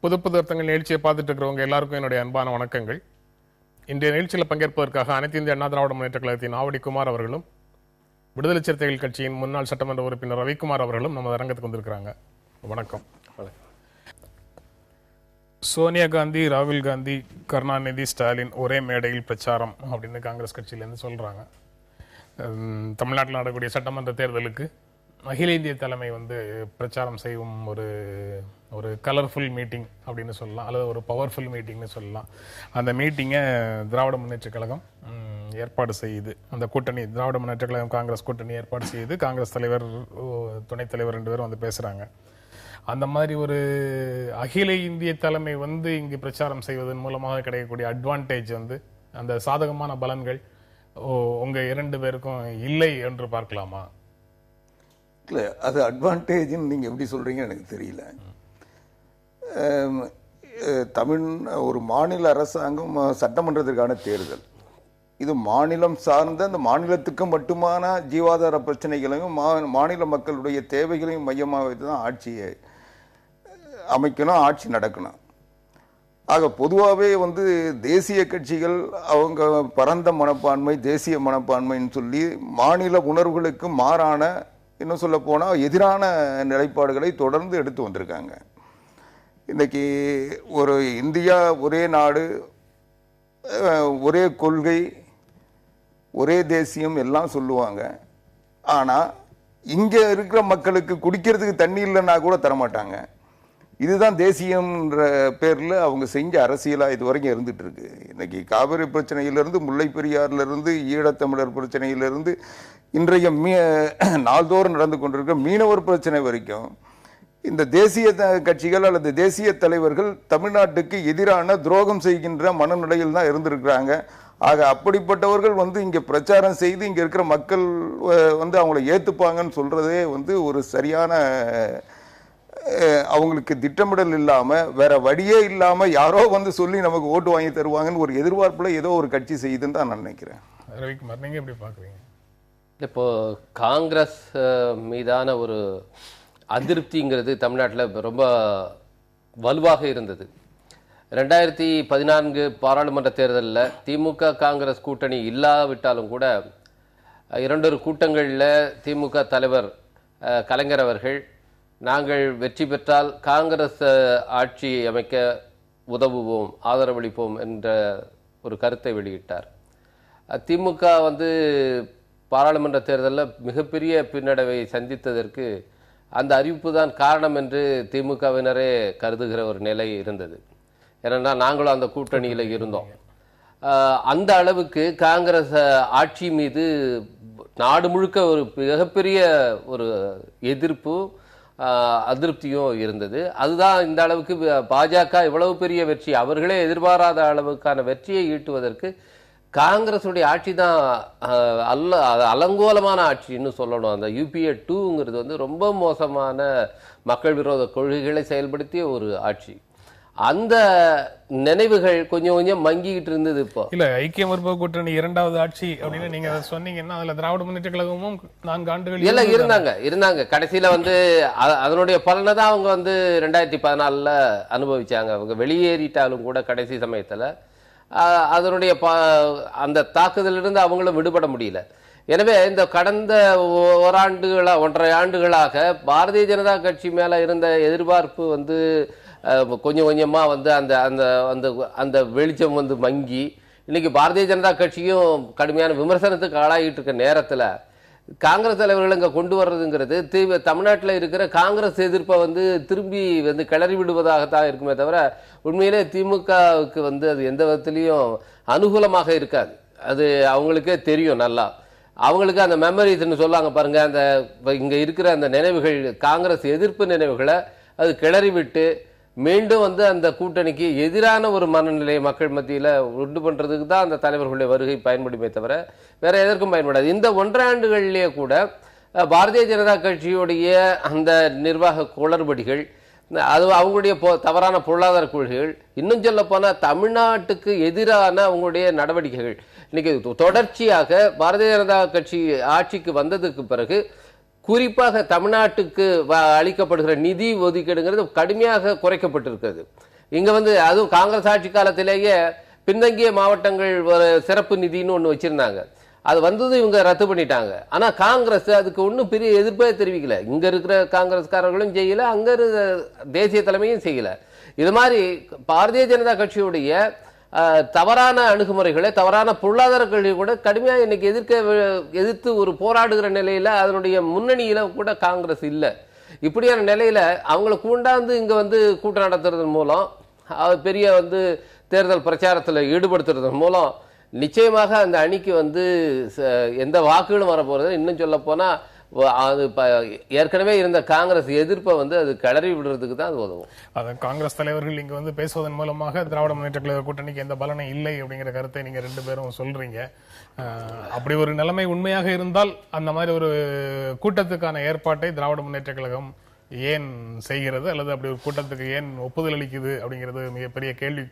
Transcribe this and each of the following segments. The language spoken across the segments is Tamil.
புது புது அர்த்தங்கள் நிகழ்ச்சியை பார்த்துட்டு இருக்கிறவங்க எல்லாருக்கும் என்னுடைய அன்பான வணக்கங்கள். இன்றைய நிகழ்ச்சியில் பங்கேற்பதற்காக அனைத்து இந்திய அண்ணா திராவிட முன்னேற்ற கழகத்தின் ஆவடி குமார் அவர்களும் விடுதலை சிறுத்தைகள் கட்சியின் முன்னாள் சட்டமன்ற உறுப்பினர் ரவிக்குமார் அவர்களும் நம்ம அரங்கத்துக்கு வந்திருக்கிறாங்க. வணக்கம். சோனியா காந்தி, ராகுல் காந்தி, கருணாநிதி, ஸ்டாலின் ஒரே மேடையில் பிரச்சாரம் அப்படின்னு காங்கிரஸ் கட்சியிலேருந்து சொல்றாங்க. தமிழ்நாட்டில் நடக்கக்கூடிய சட்டமன்ற தேர்தலுக்கு அகில இந்திய தலைமை பிரச்சாரம் செய்யும் ஒரு கலர்ஃபுல் மீட்டிங் அப்படின்னு சொல்லலாம், அல்லது ஒரு பவர்ஃபுல் மீட்டிங்னு சொல்லலாம். அந்த மீட்டிங்கை திராவிட முன்னேற்ற கழகம் ஏற்பாடு செய்யுது. அந்த கூட்டணி திராவிட முன்னேற்ற கழகம் காங்கிரஸ் கூட்டணி ஏற்பாடு செய்யுது. காங்கிரஸ் தலைவர், துணைத் தலைவர் 2 பேரும் பேசுகிறாங்க. அந்த மாதிரி ஒரு அகில இந்திய தலைமை இங்கு பிரச்சாரம் செய்வதன் மூலமாக கிடைக்கக்கூடிய அட்வான்டேஜ் அந்த சாதகமான பலன்கள் உங்க 2 பேருக்கும் இல்லை என்று பார்க்கலாமா? இல்லை, அது அட்வான்டேஜ்னு நீங்கள் எப்படி சொல்கிறீங்கன்னு எனக்கு தெரியல. ஒரு மாநில அரசாங்கம் சட்டமன்றத்திற்கான தேர்தல், இது மாநிலம் சார்ந்த அந்த மாநிலத்துக்கு மட்டுமான ஜீவாதார பிரச்சனைகளையும் மாநில மக்களுடைய தேவைகளையும் மையமாக வைத்து தான் ஆட்சியை அமைக்கணும், ஆட்சி நடக்கணும். ஆக பொதுவாகவே தேசிய கட்சிகள் அவங்க பரந்த மனப்பான்மை, தேசிய மனப்பான்மைன்னு சொல்லி மாநில உணர்வுகளுக்கு மாறான, இன்னும் சொல்ல போனால் எதிரான நிலைப்பாடுகளை தொடர்ந்து எடுத்து வந்திருக்காங்க. இன்றைக்கி ஒரு இந்தியா ஒரே நாடு, ஒரே கொள்கை, ஒரே தேசியம் எல்லாம் சொல்லுவாங்க. ஆனால் இங்கே இருக்கிற மக்களுக்கு குடிக்கிறதுக்கு தண்ணி இல்லைன்னா கூட தரமாட்டாங்க. இதுதான் தேசியம்ன்ற பேரில் அவங்க செஞ்ச அரசியலாக இது வரைக்கும் இருந்துட்டு இருக்கு. இன்னைக்கு காவிரி பிரச்சனையிலிருந்து, முல்லை பெரியாறிலிருந்து, ஈழத்தமிழர் பிரச்சனையிலிருந்து, இன்றைய நாள்தோறும் நடந்து கொண்டிருக்கிற மீனவர் பிரச்சனை வரைக்கும் இந்த தேசிய கட்சிகள் அல்லது தேசிய தலைவர்கள் தமிழ்நாட்டுக்கு எதிரான துரோகம் செய்கின்ற மனநிலையில் தான் இருந்திருக்கிறாங்க. ஆக அப்படிப்பட்டவர்கள் இங்கே பிரச்சாரம் செய்து இங்கே இருக்கிற மக்கள் அவங்கள ஏற்றுப்பாங்கன்னு சொல்றதே ஒரு சரியான, அவங்களுக்கு திட்டமிடல் இல்லாமல் வேற வழியே இல்லாமல் யாரோ சொல்லி நமக்கு ஓட்டு வாங்கி தருவாங்கன்னு ஒரு எதிர்பார்ப்புல ஏதோ ஒரு கட்சி செய்யுதுன்னு தான் நான் நினைக்கிறேன். ரவிக்குமார், நீங்க எப்படி பார்க்குறீங்க? இப்போ காங்கிரஸ் மீதான ஒரு அதிருப்திங்கிறது தமிழ்நாட்டில் ரொம்ப வலுவாக இருந்தது. 2014 பாராளுமன்ற தேர்தலில் திமுக காங்கிரஸ் கூட்டணி இல்லாவிட்டாலும் கூட 2 கூட்டங்களில் திமுக தலைவர் கலைஞர் அவர்கள், நாங்கள் வெற்றி பெற்றால் காங்கிரஸ் ஆட்சி அமைக்க உதவுவோம், ஆதரவளிப்போம் என்ற ஒரு கருத்தை வெளியிட்டார். திமுக பாராளுமன்ற தேர்தலில் மிகப்பெரிய பின்னடைவை சந்தித்ததற்கு அந்த அறிவிப்பு தான் காரணம் என்று திமுகவினரே கருதுகிற ஒரு நிலை இருந்தது. ஏன்னா நாங்களும் அந்த கூட்டணியில் இருந்தோம். அந்த அளவுக்கு காங்கிரஸ் ஆட்சி மீது நாடு முழுக்க ஒரு மிகப்பெரிய ஒரு எதிர்ப்பு, அதிருப்தியும் இருந்தது. அதுதான் இந்த அளவுக்கு பாஜக இவ்வளவு பெரிய வெற்றி, அவர்களே எதிர்பாராத அளவுக்கான வெற்றியை ஈட்டுவதற்கு காங்கிரஸுடைய ஆட்சி தான் அலங்கோலமான ஆட்சின்னு சொல்லணும். அந்த UPA 2ங்கிறது ரொம்ப மோசமான மக்கள் விரோத கொள்கைகளை செயல்படுத்திய ஒரு ஆட்சி. அந்த நினைவுகள் கொஞ்சம் கொஞ்சம் மங்கிக்கிட்டு இருந்தது. இப்போ இல்ல, ஐக்கிய முற்போக்கு கூட்டணி 2வது ஆட்சி அப்படின்னு நீங்க சொன்னீங்கன்னா அதுல திராவிட முன்னேற்ற கழகமும் 4 ஆண்டுகள் எல்லாம் இருந்தாங்க. கடைசியில அதனுடைய பலனை தான் அவங்க 2014 அனுபவிச்சாங்க. அவங்க வெளியேறிட்டாலும் கூட கடைசி சமயத்துல அதனுடைய அந்த தாக்குதலிருந்து அவங்களும் விடுபட முடியல. எனவே இந்த கடந்த 1.5 ஆண்டுகளாக பாரதிய ஜனதா கட்சி மேல இருந்த எதிர்பார்ப்பு கொஞ்சம் கொஞ்சமா அந்த அந்த அந்த வெளிச்சம் மங்கி இன்னைக்கு பாரதிய ஜனதா கட்சியும் கடுமையான விமர்சனத்துக்கு ஆளாகிட்டு இருக்க நேரத்துல காங்கிரஸ் தலைவர்கள் இங்க கொண்டு வர்றதுங்கிறது தமிழ்நாட்டில் இருக்கிற காங்கிரஸ் எதிர்ப்பை திரும்பி கிளறி விடுவதாகத்தான் இருக்குமே தவிர உண்மையிலே திமுகவுக்கு அது எந்த விதத்திலையும் அனுகூலமாக இருக்காது. அது அவங்களுக்கே தெரியும் நல்லா. அவங்களுக்கு அந்த மெமரிஸ்ன்னு சொல்லாங்க பாருங்க, அந்த இங்க இருக்கிற அந்த நினைவுகள், காங்கிரஸ் எதிர்ப்பு நினைவுகளை அது கிளறி விட்டு மீண்டும் அந்த கூட்டணிக்கு எதிரான ஒரு மனநிலையை மக்கள் மத்தியில் உண்டு பண்றதுக்கு தான் அந்த தலைவர்களுடைய வருகை பயன்படுமே தவிர வேற எதற்கும் பயன்படாது. இந்த 1.5 ஆண்டுகளிலேயே கூட பாரதிய ஜனதா கட்சியுடைய அந்த நிர்வாக குளறுபடிகள், அது அவங்களுடைய தவறான பொருளாதார கொள்கைகள், இன்னும் சொல்ல போனா தமிழ்நாட்டுக்கு எதிரான அவங்களுடைய நடவடிக்கைகள் இன்னைக்கு தொடர்ச்சியாக பாரதிய ஜனதா கட்சி ஆட்சிக்கு வந்ததுக்கு பிறகு குறிப்பாக தமிழ்நாட்டுக்கு அளிக்கப்படுகிற நிதி ஒதுக்கீடுங்கிறது கடுமையாக குறைக்கப்பட்டிருக்கிறது. இங்க வந்து அதுவும் காங்கிரஸ் ஆட்சி காலத்திலேயே பின்தங்கிய மாவட்டங்கள் ஒரு சிறப்பு நிதின்னு ஒண்ணு வச்சிருந்தாங்க. அது வந்தது இவங்க ரத்து பண்ணிட்டாங்க. ஆனா காங்கிரஸ் அதுக்கு ஒன்றும் பெரிய எதிர்ப்பே தெரிவிக்கல. இங்க இருக்கிற காங்கிரஸ்காரர்களும் செய்யல, அங்க தேசிய தலைமையும் செய்யல. இது மாதிரி பாரதிய ஜனதா கட்சியுடைய தவறான அணுகுமுறைகளை, தவறான பொருளாதார கொள்கை கூட கடுமையாக இன்னைக்கு எதிர்த்து ஒரு போராடுகிற நிலையில அதனுடைய முன்னணியில கூட காங்கிரஸ் இல்லை. இப்படியான நிலையில அவங்களை கூண்டாந்து இங்க வந்து கூட்டம் நடத்துறதன் மூலம், பெரிய வந்து தேர்தல் பிரச்சாரத்தில் ஈடுபடுத்துறதன் மூலம் நிச்சயமாக அந்த அணிக்கு வந்து எந்த வாக்குகளும் வரப்போறது. இன்னும் சொல்ல போனா அது ஏற்கனவே இருந்த காங்கிரஸ் எதிர்ப்பை வந்து அது கிளறி விடுறதுக்கு தான் அது உதவும். அதான் காங்கிரஸ் தலைவர்கள் இங்க வந்து பேசுவதன் மூலமாக திராவிட முன்னேற்ற கழக கூட்டணிக்கு எந்த பலனும் இல்லை அப்படிங்கிற கருத்தை நீங்க 2 பேரும் சொல்றீங்க. அப்படி ஒரு நிலைமை உண்மையாக இருந்தால் அந்த மாதிரி ஒரு கூட்டத்துக்கான ஏற்பாட்டை திராவிட முன்னேற்ற கழகம் ஏன் செய்கிறது, அல்லது அப்படி ஒரு கூட்டத்துக்கு ஏன் ஒப்புதல் அளிக்குது அப்படிங்கிறது மிகப்பெரிய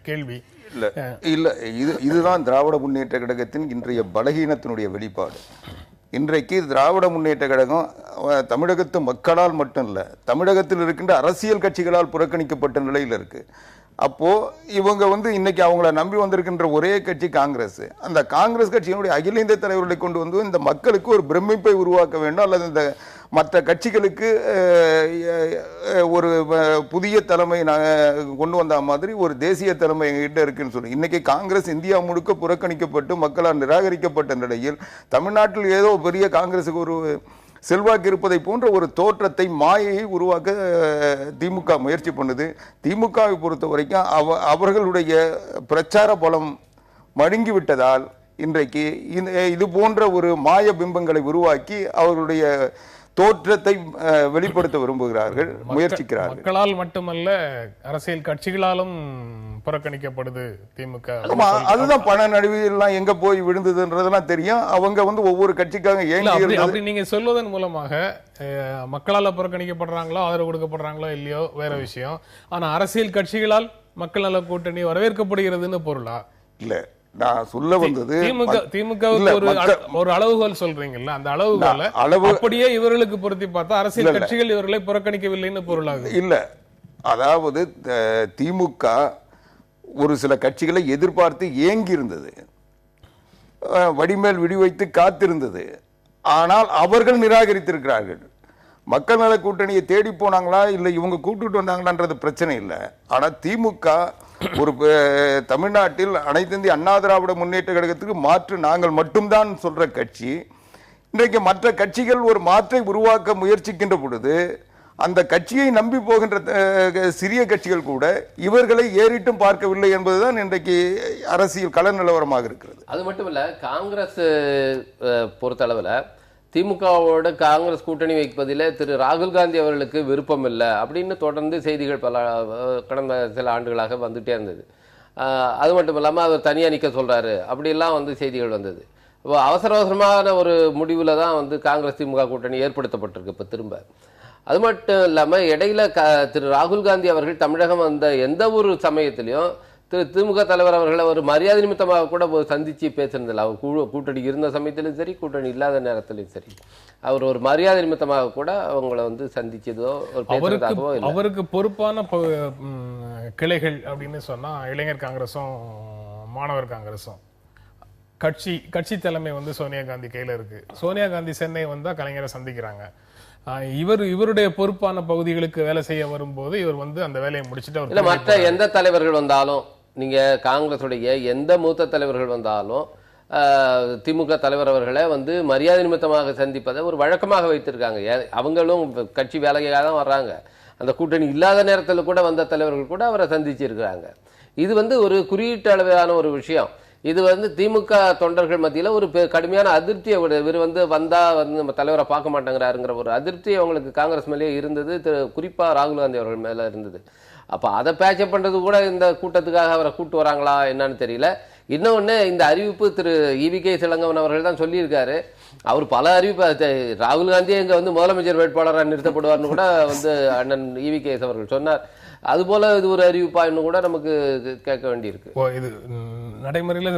கேள்வி. இல்ல இதுதான் திராவிட முன்னேற்ற கழகத்தின் இன்றைய பலகீனத்தினுடைய வெளிப்பாடு. இன்றைக்கு திராவிட முன்னேற்ற கழகம் தமிழகத்து மக்களால் மட்டும் இல்ல, தமிழகத்தில் இருக்கின்ற அரசியல் கட்சிகளால் புறக்கணிக்கப்பட்ட நிலையில் இருக்கு. அப்போ இவங்க வந்து இன்னைக்கு அவங்கள நம்பி வந்திருக்கின்ற ஒரே கட்சி காங்கிரஸ். அந்த காங்கிரஸ் கட்சியினுடைய அகில இந்திய தலைவர்களை கொண்டு வந்து இந்த மக்களுக்கு ஒரு பிரமிப்பை உருவாக்க வேண்டும், அல்லது இந்த மற்ற கட்சிகளுக்கு ஒரு புதிய தலைமை கொண்டு வந்த மாதிரி ஒரு தேசிய தலைமை எங்ககிட்ட இருக்குன்னு சொல்லி இன்னைக்கு காங்கிரஸ் இந்தியா முழுக்க புறக்கணிக்கப்பட்டு மக்களால் நிராகரிக்கப்பட்ட நிலையில் தமிழ்நாட்டில் ஏதோ பெரிய காங்கிரஸுக்கு ஒரு செல்வாக்கு இருப்பதை போன்ற ஒரு தோற்றத்தை, மாயையை உருவாக்க திமுக முயற்சி பண்ணுது. திமுகவை பொறுத்த வரைக்கும் அவர்களுடைய பிரச்சார பலம் மழுங்கி விட்டதால் இன்றைக்கு இது போன்ற ஒரு மாய பிம்பங்களை உருவாக்கி அவர்களுடைய தோற்றத்தை வெளிப்படுத்த விரும்புகிறார்கள், முயற்சிக்கிறார்கள். மக்களால் மட்டுமல்ல, அரசியல் கட்சிகளாலும் புறக்கணிக்கப்படுது திமுக. அதுதான் பண நடுவியெல்லாம் எங்க போய் விழுந்ததுன்றதெல்லாம் தெரியும். அவங்க வந்து ஒவ்வொரு கட்சிக்காக அப்படி நீங்க சொல்வதன் மூலமாக மக்களால் புறக்கணிக்கப்படுறாங்களோ, ஆதரவு கொடுக்கப்படுறாங்களோ இல்லையோ வேற விஷயம். ஆனா அரசியல் கட்சிகளால் மக்கள் நல கூட்டணி வரவேற்கப்படுகிறதுன்னு பொருளா? இல்ல, நான் சொல்ல வந்தது திமுக ஒரு அளவுகோல் சொல்றீங்கல்ல, அந்த அளவுகோல அப்படியே இவர்களுக்கு பொருத்தி பார்த்தா அரசியல் கட்சிகள் இவர்களை புறக்கணிக்கவில்லைன்னு பொருளாகுது. இல்ல, அதாவது திமுக ஒரு சில கட்சிகளை எதிர்பார்த்து ஏங்கி இருந்தது, வடிமேல் விடி வைத்து காத்திருந்தது. ஆனால் அவர்கள் நிராகரித்திருக்கிறார்கள். மக்கள் நல கூட்டணியை தேடி போனாங்களா இல்ல இவங்க கூப்பிட்டு வந்தாங்களான்றது பிரச்சனை இல்லை. ஆனா திமுக ஒரு தமிழ்நாட்டில் அனைத்து இந்திய அண்ணா திராவிட முன்னேற்ற கழகத்துக்கு மாற்று நாங்கள் மட்டும்தான் சொல்ற கட்சி. இன்றைக்கு மற்ற கட்சிகள் ஒரு மாற்றை உருவாக்க முயற்சிக்கின்ற பொழுது அந்த கட்சியை நம்பி போகின்ற சிறிய கட்சிகள் கூட இவர்களை ஏறிட்டும் பார்க்கவில்லை என்பதுதான் இன்றைக்கு அரசியல் கள நிலவரமாக இருக்கிறது. அது மட்டும் இல்ல, காங்கிரஸ் பொறுத்தளவில் திமுகவோட காங்கிரஸ் கூட்டணி வைப்பதில் திரு ராகுல் காந்தி அவர்களுக்கு விருப்பம் இல்லை அப்படின்னு தொடர்ந்து செய்திகள் கடந்த சில ஆண்டுகளாக வந்துட்டே இருந்தது. அது மட்டும் இல்லாமல் அவர் தனியாக நிற்க சொல்றாரு அப்படிலாம் வந்து செய்திகள் வந்தது. இப்போ அவசரமான ஒரு முடிவில் தான் வந்து காங்கிரஸ் திமுக கூட்டணி ஏற்படுத்தப்பட்டிருக்கு இப்போ திரும்ப. அது மட்டும் இல்லாமல் இடையில திரு ராகுல் காந்தி அவர்கள் தமிழகம் வந்த எந்த ஒரு சமயத்திலையும் திரு திமுக தலைவர் அவர்களை ஒரு மரியாதை நிமித்தமாக கூட சந்திச்சு பேசுறதில்லை. அவர் கூட்டணி இருந்த சமயத்திலும் சரி, கூட்டணி இல்லாத நேரத்திலும் சரி, அவர் ஒரு மரியாதை நிமித்தமாக கூட அவங்களை வந்து சந்திச்சதோ ஒரு பேசுறதாகவோ இல்லை. அவருக்கு பொறுப்பான கிளைகள் அப்படின்னு சொன்னா இளைஞர் காங்கிரஸும் மாணவர் காங்கிரஸும். கட்சி தலைமை வந்து சோனியா காந்தி கையில இருக்கு. சோனியா காந்தி சென்னை வந்தா கலைஞரை சந்திக்கிறாங்க. இவருடைய பொறுப்பான பகுதிகளுக்கு வேலை செய்ய வரும்போது இவர் வந்து அந்த வேலையை முடிச்சுட்டு மற்ற எந்த தலைவர்கள் வந்தாலும், நீங்க காங்கிரசுடைய எந்த மூத்த தலைவர்கள் வந்தாலும் திமுக தலைவர் அவர்களை வந்து மரியாதை நிமித்தமாக சந்திப்பதை ஒரு வழக்கமாக வைத்திருக்காங்க. அவங்களும் கட்சி வேலையாக தான் வர்றாங்க. அந்த கூட்டணி இல்லாத நேரத்தில் கூட வந்த தலைவர்கள் கூட அவரை சந்திச்சிருக்கிறாங்க. இது வந்து ஒரு குறியீட்டு அளவிலான ஒரு விஷயம். இது வந்து திமுக தொண்டர்கள் மத்தியில் ஒரு கடுமையான அதிருப்தியை, இவர் வந்து வந்தா வந்து நம்ம தலைவரை பார்க்க மாட்டேங்கிறாருங்கிற ஒரு அதிருப்தி அவங்களுக்கு காங்கிரஸ் மேலேயே இருந்தது, குறிப்பா ராகுல் காந்தி அவர்கள் மேல இருந்தது. அப்ப அதை பேச்சப் பண்றது கூட இந்த கூட்டத்துக்காக அவரை கூட்டு வராங்களா என்னன்னு தெரியல. இன்னொன்னு, இந்த அறிவிப்பு திரு ஈவிகே இளங்கோவன் அவர்கள் தான் சொல்லியிருக்காரு. அவர் பல அறிவிப்பு, ராகுல் காந்தியே இங்க வந்து முதலமைச்சர் வேட்பாளராக நிறுத்தப்படுவார்னு கூட வந்து அண்ணன் ஈவிகே அவர்கள் சொன்னார். அது போல இது ஒரு அறிவிப்பா இன்னும் கூட நமக்கு கேட்க வேண்டியிருக்கு. இது நடைமுறையில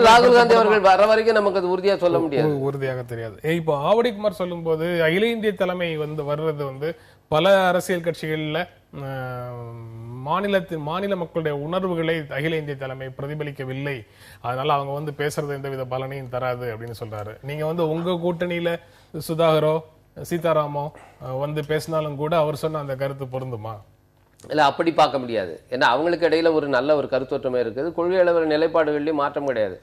ராகுல் காந்தி அவர்கள் வர வரைக்கும் நமக்கு அது உறுதியா சொல்ல முடியாது, உறுதியாக தெரியாது. இப்போ ஆவடிக்குமார் சொல்லும் போது அகில இந்திய தலைமை வந்து வர்றது வந்து பல அரசியல் கட்சிகள்ல மாநில மக்களுடைய உணர்வுகளை அகில இந்திய தலைமை பிரதிபலிக்கவில்லை, அதனால அவங்க வந்து பேசுறது எந்தவித பலனையும் தராது அப்படின்னு சொல்றாரு. நீங்க வந்து உங்க கூட்டணியில சுதாகரோ சீதாராமோ வந்து பேசினாலும் கூட அவர் சொன்ன அந்த கருத்து பொருந்துமா? இல்லை, அப்படி பார்க்க முடியாது. ஏன்னா அவங்களுக்கு இடையில ஒரு நல்ல ஒரு கருத்தொற்றுமை இருக்குது, கொள்கை அளவில் நிலைப்பாடுகள்லையும் மாற்றம் கிடையாது.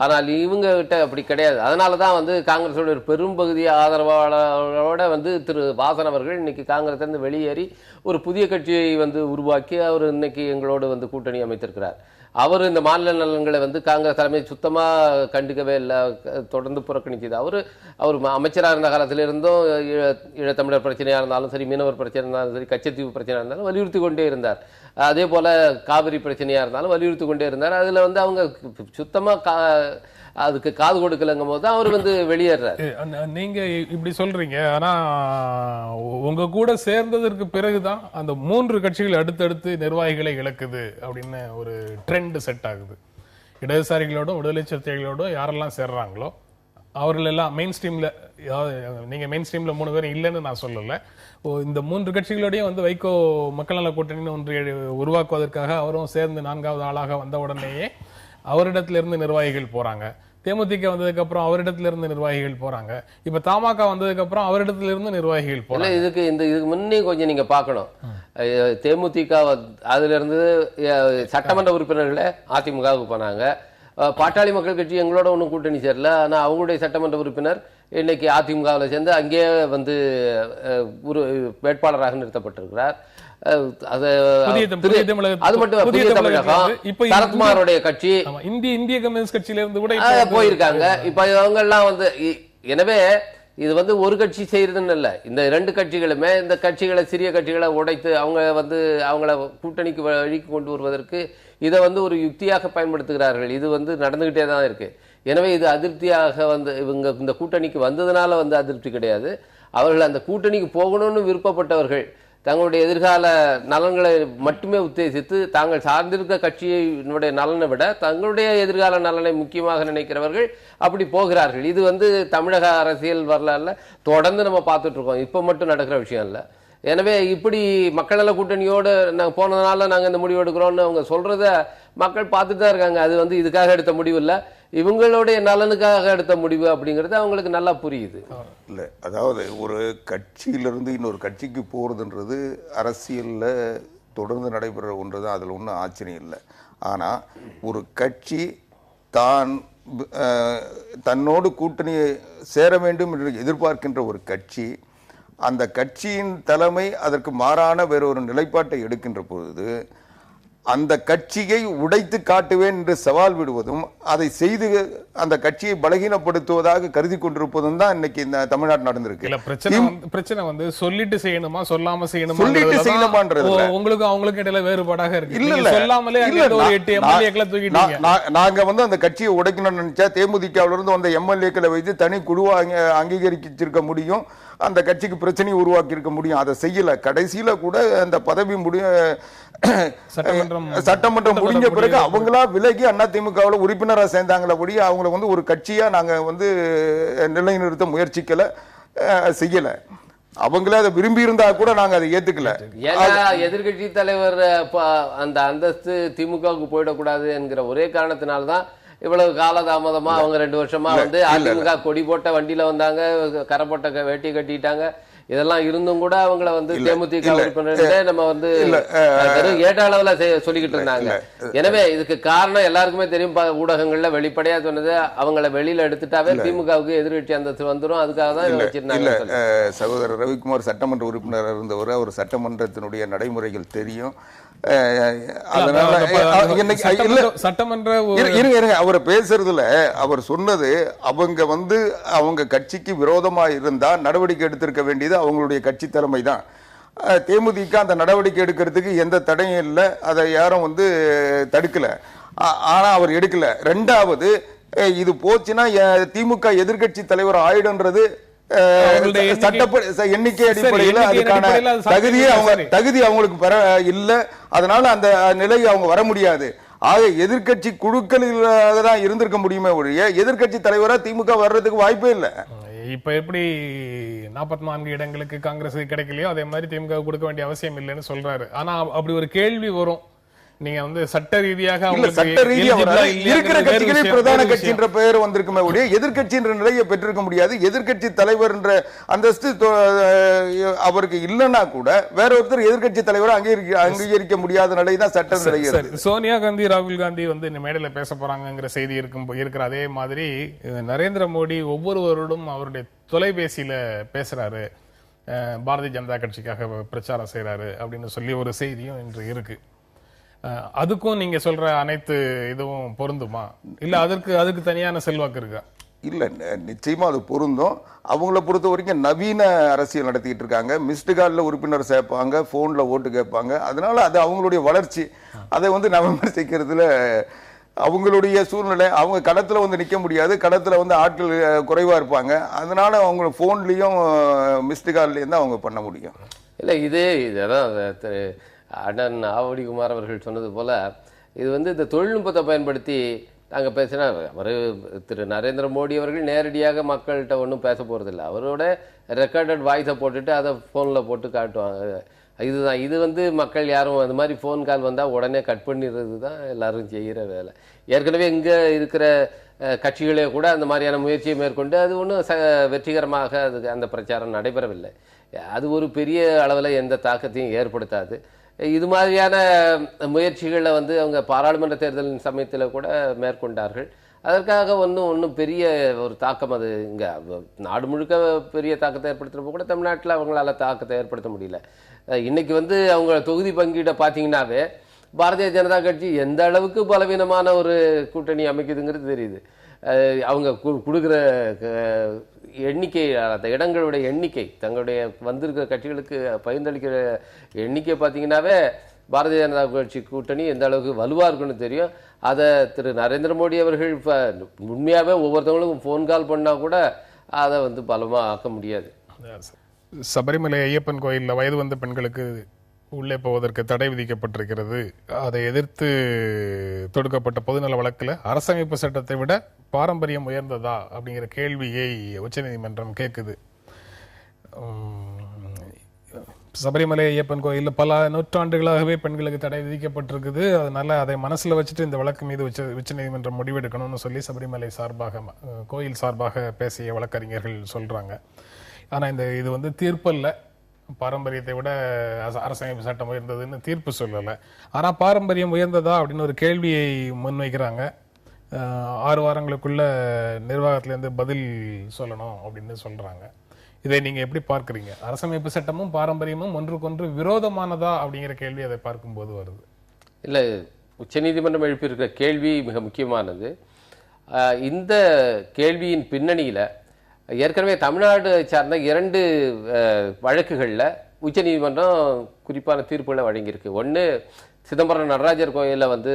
ஆனால் இவங்க கிட்ட அப்படி கிடையாது. அதனால தான் வந்து காங்கிரஸோட ஒரு பெரும்பகுதி ஆதரவாளரோட வந்து திரு வாசன் அவர்கள் இன்னைக்கு காங்கிரஸ்லேருந்து வெளியேறி ஒரு புதிய கட்சியை வந்து உருவாக்கி அவர் இன்னைக்கு எங்களோடு வந்து கூட்டணி அமைத்திருக்கிறார். அவர் இந்த மாநில நலன்களை வந்து காங்கிரஸ் தலைமை சுத்தமாக கண்டுக்கவே இல்லை, தொடர்ந்து புறக்கணிச்சது. அவர் அமைச்சராக இருந்த காலத்திலிருந்தும் ஈழத்தமிழர் பிரச்சனையாக இருந்தாலும் சரி, மீனவர் பிரச்சனை இருந்தாலும் சரி, கச்சத்தீவு பிரச்சனையாக இருந்தாலும் வலியுறுத்தி கொண்டே இருந்தார். அதே போல காவிரி பிரச்சனையாக இருந்தாலும் வலியுறுத்தி கொண்டே இருந்தார். அதில் வந்து அவங்க சுத்தமாக அதுக்கு காது கொடுக்கலங்கும் போது தான் அவர் வந்து வெளியேறாரு. நீங்க இப்படி சொல்றீங்க, ஆனா உங்க கூட சேர்ந்ததற்கு பிறகுதான் அந்த 3 கட்சிகள் அடுத்தடுத்து நிர்வாகிகளை இழக்குது அப்படின்னு ஒரு ட்ரெண்ட் செட் ஆகுது. இடதுசாரிகளோடும் விடுதலை சிறுத்தைகளோடும் யாரெல்லாம் சேர்றாங்களோ அவர்கள் எல்லாம் மெயின் ஸ்ட்ரீம்ல, நீங்க மெயின் ஸ்ட்ரீம்ல 3 பேரும் இல்லைன்னு நான் சொல்லல. இந்த 3 கட்சிகளோடையும் வந்து வைகோ மக்கள் நல கூட்டணின்னு ஒன்று உருவாக்குவதற்காக அவரும் சேர்ந்து 4வது ஆளாக வந்த உடனேயே அவரிடத்திலிருந்து நிர்வாகிகள் போறாங்க. தேமுதிக வந்ததுக்கு அப்புறம் அவரிடத்துல இருந்து நிர்வாகிகள் போறாங்க. இப்ப தமாக வந்ததுக்கு அப்புறம் அவரிடத்துல இருந்து நிர்வாகிகள் போறாங்க. இதுக்கு முன்னே கொஞ்சம் நீங்க பார்க்கணும். தேமுதிக அதுல இருந்து சட்டமன்ற உறுப்பினர்களே அதிமுகவுக்கு போனாங்க. பாட்டாளி மக்கள் கட்சி எங்களோட ஒன்றும் கூட்டணி சேரல, ஆனா அவங்களுடைய சட்டமன்ற உறுப்பினர் இன்னைக்கு அதிமுகவில் சேர்ந்து அங்கேயே வந்து ஒரு வேட்பாளராக நிறுத்தப்பட்டிருக்கிறார். அது மட்டும் சரத்குமாரோடைய கட்சி இந்திய கம்யூனிஸ்ட் கட்சியில இருந்து கூட போயிருக்காங்க. இப்ப அவங்க எல்லாம் வந்து, எனவே இது வந்து ஒரு கட்சி செய்யறதுன்னு இல்ல, இந்த 2 கட்சிகளுமே இந்த கட்சிகளை, சிறிய கட்சிகளை உடைத்து அவங்கள கூட்டணிக்கு வழிக்கு கொண்டு வருவதற்கு இதை வந்து ஒரு யுக்தியாக பயன்படுத்துகிறார்கள். இது வந்து நடந்துகிட்டே தான் இருக்கு. எனவே இது அதிருப்தியாக வந்து இவங்க இந்த கூட்டணிக்கு வந்ததுனால வந்து அதிருப்தி கிடையாது. அவர்கள் அந்த கூட்டணிக்கு போகணும்னு விருப்பப்பட்டவர்கள் தங்களுடைய எதிர்கால நலன்களை மட்டுமே உத்தேசித்து தாங்கள் சார்ந்திருக்க கட்சியினுடைய நலனை விட தங்களுடைய எதிர்கால நலனை முக்கியமாக நினைக்கிறவர்கள் அப்படி போகிறார்கள். இது வந்து தமிழக அரசியல் வரலாறுல தொடர்ந்து நம்ம பார்த்துட்டு இருக்கோம், இப்ப மட்டும் நடக்கிற விஷயம் இல்லை. எனவே இப்படி மக்கள் நல கூட்டணியோடு நாங்கள் போனதுனால நாங்கள் இந்த முடிவு எடுக்கிறோம்னு அவங்க சொல்றத மக்கள் பார்த்துட்டு தான் இருக்காங்க. அது வந்து இதுக்காக எடுத்த முடிவு இல்லை, இவங்களுடைய நலனுக்காக எடுத்த முடிவு அப்படிங்கிறது அவங்களுக்கு நல்லா புரியுது. இல்லை, அதாவது ஒரு கட்சியிலிருந்து இன்னொரு கட்சிக்கு போகிறதுன்றது அரசியலில் தொடர்ந்து நடைபெற ஒன்று தான், அதில் ஒன்றும் ஆச்சரியம் இல்லை. ஆனால் ஒரு கட்சி தன்னோடு கூட்டணியை சேர வேண்டும் என்று எதிர்பார்க்கின்ற ஒரு கட்சி, அந்த கட்சியின் தலைமை அதற்கு மாறான வேறொரு நிலைப்பாட்டை எடுக்கின்ற பொழுது அந்த கட்சியை உடைத்து காட்டுவேன் என்று சவால் விடுவதும், அதை செய்து அந்த கட்சியை பலகீனப்படுத்துவதாக கருதி கொண்டிருப்பதும் தான் இன்னைக்கு இந்த தமிழ்நாடு நடந்திருக்கு. பிரச்சனை வந்து சொல்லிட்டு செய்யணுமா சொல்லாம செய்யணுமா, சொல்லிட்டு செய்யணுமான்றது உங்களுக்கு அவங்களுக்கு இடையில வேறுபாடாக இருக்கு. இல்ல சொல்லாமலே ஒரு 8 எம்எல்ஏக்களை தூக்கிட்டீங்க. நாங்க வந்து அந்த கட்சியை உடைக்கணும்னு நினைச்சா தேமுதிகவில் இருந்து வந்த எம்எல்ஏக்களை வைத்து தனி குழுவா அங்கீகரிச்சிருக்க முடியும், அந்த கட்சிக்கு பிரச்சனையை உருவாக்கி இருக்க முடியும். அதை செய்யல. கடைசியில கூட அந்த பதவி சட்டமன்றம் முடிஞ்ச பிறகு அவங்களா விலகி அதிமுகவில் உறுப்பினராக சேர்ந்தாங்களே ஒழிய அவங்களை வந்து ஒரு கட்சியா நாங்க வந்து நிலைநிறுத்த முயற்சிக்கல, செய்யல. அவங்களே அதை விரும்பி இருந்தா கூட நாங்க அதை ஏத்துக்கல. ஏன்னா எதிர்கட்சி தலைவர் அந்த அந்தஸ்து திமுகவுக்கு போயிடக்கூடாது என்கிற ஒரே காரணத்தினால்தான் இவ்வளவு காலதாமதமா அவங்க 2 வருஷமா வந்து அதிமுக கொடி போட்ட வண்டியில வந்தாங்க, கரை போட்ட வேட்டி கட்டிட்டாங்க. இதெல்லாம் இருந்தும் கூட அவங்கள வந்து தேமுதிக உறுப்பினர்களே நம்ம வந்து ஏற்ற அளவுல சொல்லிக்கிட்டு இருந்தாங்க. எனவே இதுக்கு காரணம் எல்லாருக்குமே தெரியும், ஊடகங்கள்ல வெளிப்படையா சொன்னது, அவங்கள வெளியில எடுத்துட்டாவே திமுகவுக்கு எதிர்கட்சி அந்தஸ்து வந்துடும், அதுக்காக தான் வச்சிருந்தாங்க. சகோதரர் ரவிக்குமார் சட்டமன்ற உறுப்பினர் இருந்தவரை அவர் சட்டமன்றத்தினுடைய நடைமுறைகள் தெரியும். சட்டமன்ற அவர் பேசுறதுல அவர் சொன்னது, அவங்க வந்து அவங்க கட்சிக்கு விரோதமா இருந்தா நடவடிக்கை எடுத்திருக்க வேண்டியது அவங்களுடைய கட்சி தலைமை தான். தேமுதிக அந்த நடவடிக்கை எடுக்கிறதுக்கு எந்த தடையும் இல்லை, அதை யாரும் வந்து தடுக்கல. ஆனா அவர் எடுக்கல. 2வது, இது போச்சுன்னா திமுக எதிர்கட்சி தலைவர் ஆயிடும்ன்றது எண்ணிக்கை அடிப்படையில் அதுக்கான தகுதி அவங்களுக்கு பெற இல்லை. அதனால அந்த நிலையை அவங்க வர முடியாது. ஆக எதிர்கட்சி குழுக்களில் தான் இருந்திருக்க முடியுமே ஒழிய எதிர்கட்சி தலைவரா திமுக வர்றதுக்கு வாய்ப்பே இல்லை. இப்ப எப்படி 44 இடங்களுக்கு காங்கிரஸுக்கு கிடைக்கலையோ அதே மாதிரி திமுக கொடுக்க வேண்டிய அவசியம் இல்லைன்னு சொல்றாரு. ஆனா அப்படி ஒரு கேள்வி வரும், நீங்க வந்து சட்ட ரீதியாக இல்ல அவங்களுக்கு சட்ட ரீதியா eligible ஆ வராது. இல்லையாங்கிறது இருக்கிற வேறு கட்சிகளே விஷயம், பிரதான வேறு விஷயம். கட்சின்ற பெயர் வந்திருக்குமே ஒழிய எதிர்க்கட்சின்ற நிலையை பெற்றிருக்க முடியாது. எதிர்க்கட்சி தலைவர் என்ற அந்தஸ்து அவருக்கு இல்லைன்னா கூட வேற ஒருத்தர் எதிர்க்கட்சி தலைவரை அங்கீகரிக்க முடியாத நிலை தான் சட்டம் சரி, நிலைகிறது. சோனியா காந்தி ராகுல் காந்தி வந்து இந்த மேடையில பேச போறாங்கிற செய்தி இருக்கிற அதே மாதிரி நரேந்திர மோடி ஒவ்வொருவரோடும் அவருடைய தொலைபேசியில பேசுறாரு, பாரதிய ஜனதா கட்சிக்காக பிரச்சாரம் செய்யறாரு அப்படின்னு சொல்லி ஒரு செய்தியும் இன்று இருக்கு. அதுக்கும் நீங்க சொல்ற அனைத்து இதுவும் பொருந்துமா, இல்ல அதுக்கு தனியான செல்வாக்கு இருக்கா? இல்ல நிச்சயமா அது பொருந்தும். அவங்கள பொறுத்த வரைக்கும் நவீன அரசியல் நடத்திட்டு இருக்காங்க. மிஸ்டு கால்ல உறுப்பினர் சேர்ப்பாங்க, போன்ல ஓட்டு கேட்பாங்க. அதனால அது அவங்களுடைய வளர்ச்சி. அதை வந்து விமர்சிக்கிறதுல அவங்களுடைய சூழ்நிலை, அவங்க களத்துல வந்து நிக்க முடியாது, களத்துல வந்து ஆட்கள் குறைவா இருப்பாங்க. அதனால அவங்க போன்லயும் மிஸ்டு கால்லயும் தான் அவங்க பண்ண முடியும். இல்லை இதான் அண்ணன் ஆவடி குமார் அவர்கள் சொன்னது போல இது வந்து இந்த தொழில்நுட்பத்தை பயன்படுத்தி நாங்கள் பேசினா அவர் திரு நரேந்திர மோடி அவர்கள் நேரடியாக மக்கள்கிட்ட ஒன்றும் பேச போகிறதில்ல, அவரோட ரெக்கார்டட் வாய்ஸை போட்டுட்டு அதை ஃபோனில் போட்டு காட்டுவாங்க. இதுதான் இது வந்து மக்கள் யாரும் அந்த மாதிரி ஃபோன் கால் வந்தால் உடனே கட் பண்ணிடுறது தான் எல்லாரும் செய்கிற வேலை. ஏற்கனவே இங்கே இருக்கிற கட்சிகளே கூட அந்த மாதிரியான முயற்சியை மேற்கொண்டு அது ஒன்றும் வெற்றிகரமாக அதுக்கு அந்த பிரச்சாரம் நடைபெறவில்லை. அது ஒரு பெரிய அளவில் எந்த தாக்கத்தையும் ஏற்படுத்தாது. இது மாதிரியான முயற்சிகளை வந்து அவங்க பாராளுமன்ற தேர்தலின் சமயத்தில் கூட மேற்கொண்டார்கள். அதற்காக ஒன்றும் பெரிய ஒரு தாக்கம் அது இங்கே நாடு முழுக்க பெரிய தாக்கத்தை ஏற்படுத்துகிறப்ப கூட தமிழ்நாட்டில் அவங்களால தாக்கத்தை ஏற்படுத்த முடியல. இன்னைக்கு வந்து அவங்க தொகுதி பங்கீடை பார்த்தீங்கன்னாவே பாரதிய ஜனதா கட்சி எந்த அளவுக்கு பலவீனமான ஒரு கூட்டணி அமைக்குதுங்கிறது தெரியுது. அவங்க கொடுக்குற எண்ணிக்கை, அந்த இடங்களுடைய எண்ணிக்கை, தங்களுடைய வந்திருக்கிற கட்சிகளுக்கு பகிர்ந்தளிக்கிற எண்ணிக்கை பார்த்தீங்கன்னாவே பாரதிய ஜனதா கட்சி கூட்டணி எந்த அளவுக்கு வலுவாக இருக்குன்னு தெரியும். அதை திரு நரேந்திர மோடி அவர்கள் இப்போ உண்மையாகவே ஒவ்வொருத்தவங்களுக்கும் ஃபோன் கால் பண்ணால் கூட அதை வந்து பலமாக ஆக்க முடியாது. சபரிமலை ஐயப்பன் கோயிலில் வயது வந்த பெண்களுக்கு உள்ளே போவதற்கு தடை விதிக்கப்பட்டிருக்கிறது. அதை எதிர்த்து தொடுக்கப்பட்ட பொதுநல வழக்கில் அரசமைப்பு சட்டத்தை விட பாரம்பரியம் உயர்ந்ததா அப்படிங்கிற கேள்வியை உச்சநீதிமன்றம் கேட்குது. சபரிமலை ஐயப்பன் கோயிலில் பல நூற்றாண்டுகளாகவே பெண்களுக்கு தடை விதிக்கப்பட்டிருக்குது. அதனால அதை மனசுல வச்சுட்டு இந்த வழக்கு மீது உச்சநீதிமன்றம் முடிவெடுக்கணும்னு சொல்லி சபரிமலை சார்பாக, கோயில் சார்பாக பேசிய வழக்கறிஞர்கள் சொல்றாங்க. ஆனா இது வந்து தீர்ப்பல்ல, பாரம்பரியத்தை விட அரசமைப்பு சட்டம் உயர்ந்ததுன்னு தீர்ப்பு சொல்லலை. ஆனால் பாரம்பரியம் உயர்ந்ததா அப்படின்னு ஒரு கேள்வியை முன்வைக்கிறாங்க. 6 வாரங்களுக்குள்ள நிர்வாகத்திலேருந்து பதில் சொல்லணும் அப்படின்னு சொல்றாங்க. இதை நீங்க எப்படி பார்க்குறீங்க? அரசமைப்பு சட்டமும் பாரம்பரியமும் ஒன்றுக்கொன்று விரோதமானதா அப்படிங்கிற கேள்வி அதை பார்க்கும்போது வருது. இல்லை, உச்சநீதிமன்றம் எழுப்பியிருக்கிற கேள்வி மிக முக்கியமானது. இந்த கேள்வியின் பின்னணியில் ஏற்கனவே தமிழ்நாடு சார்ந்த 2 வழக்குகளில் உச்சநீதிமன்றம் குறிப்பான தீர்ப்புகளை வழங்கியிருக்கு. ஒன்று, சிதம்பரம் நடராஜர் கோயிலில் வந்து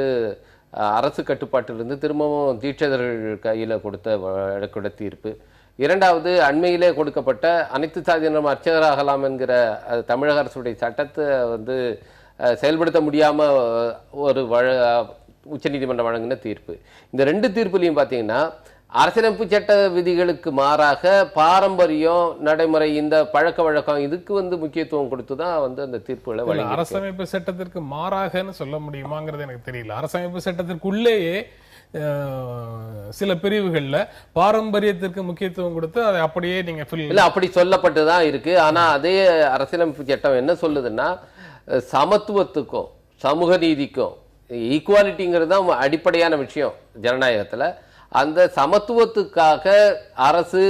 அரசு கட்டுப்பாட்டிலிருந்து திரும்பவும் தீட்சிதர்கள் கையில் கொடுத்த வழக்கோட தீர்ப்பு. 2வது, அண்மையிலே கொடுக்கப்பட்ட அனைத்து சாதியினரும் அர்ச்சகராகலாம் என்கிற தமிழக அரசுடைய சட்டத்தை வந்து செயல்படுத்த முடியாமல் ஒரு உச்சநீதிமன்றம் வழங்கின தீர்ப்பு. இந்த 2 தீர்ப்புலையும் பார்த்தீங்கன்னா அரசியலமைப்பு சட்ட விதிகளுக்கு மாறாக பாரம்பரியம், நடைமுறை, இந்த பழக்க வழக்கம் இதுக்கு வந்து முக்கியத்துவம் கொடுத்து தான் வந்து அந்த தீர்ப்புகளை வழங்கி. அரசமைப்பு சட்டத்திற்கு மாறாகன்னு சொல்ல முடியுமாங்கிறது எனக்கு தெரியல. அரசமைப்பு சட்டத்திற்குள்ளேயே சில பிரிவுகள்ல பாரம்பரியத்திற்கு முக்கியத்துவம் கொடுத்து அதை அப்படியே நீங்க இல்ல அப்படி சொல்லப்பட்டுதான் இருக்கு. ஆனா அதே அரசியலமைப்பு சட்டம் என்ன சொல்லுதுன்னா, சமத்துவத்துக்கும் சமூக நீதிக்கும், ஈக்குவாலிட்டிங்கிறது தான் அடிப்படையான விஷயம் ஜனநாயகத்துல. அந்த சமத்துவத்துக்காக அரசு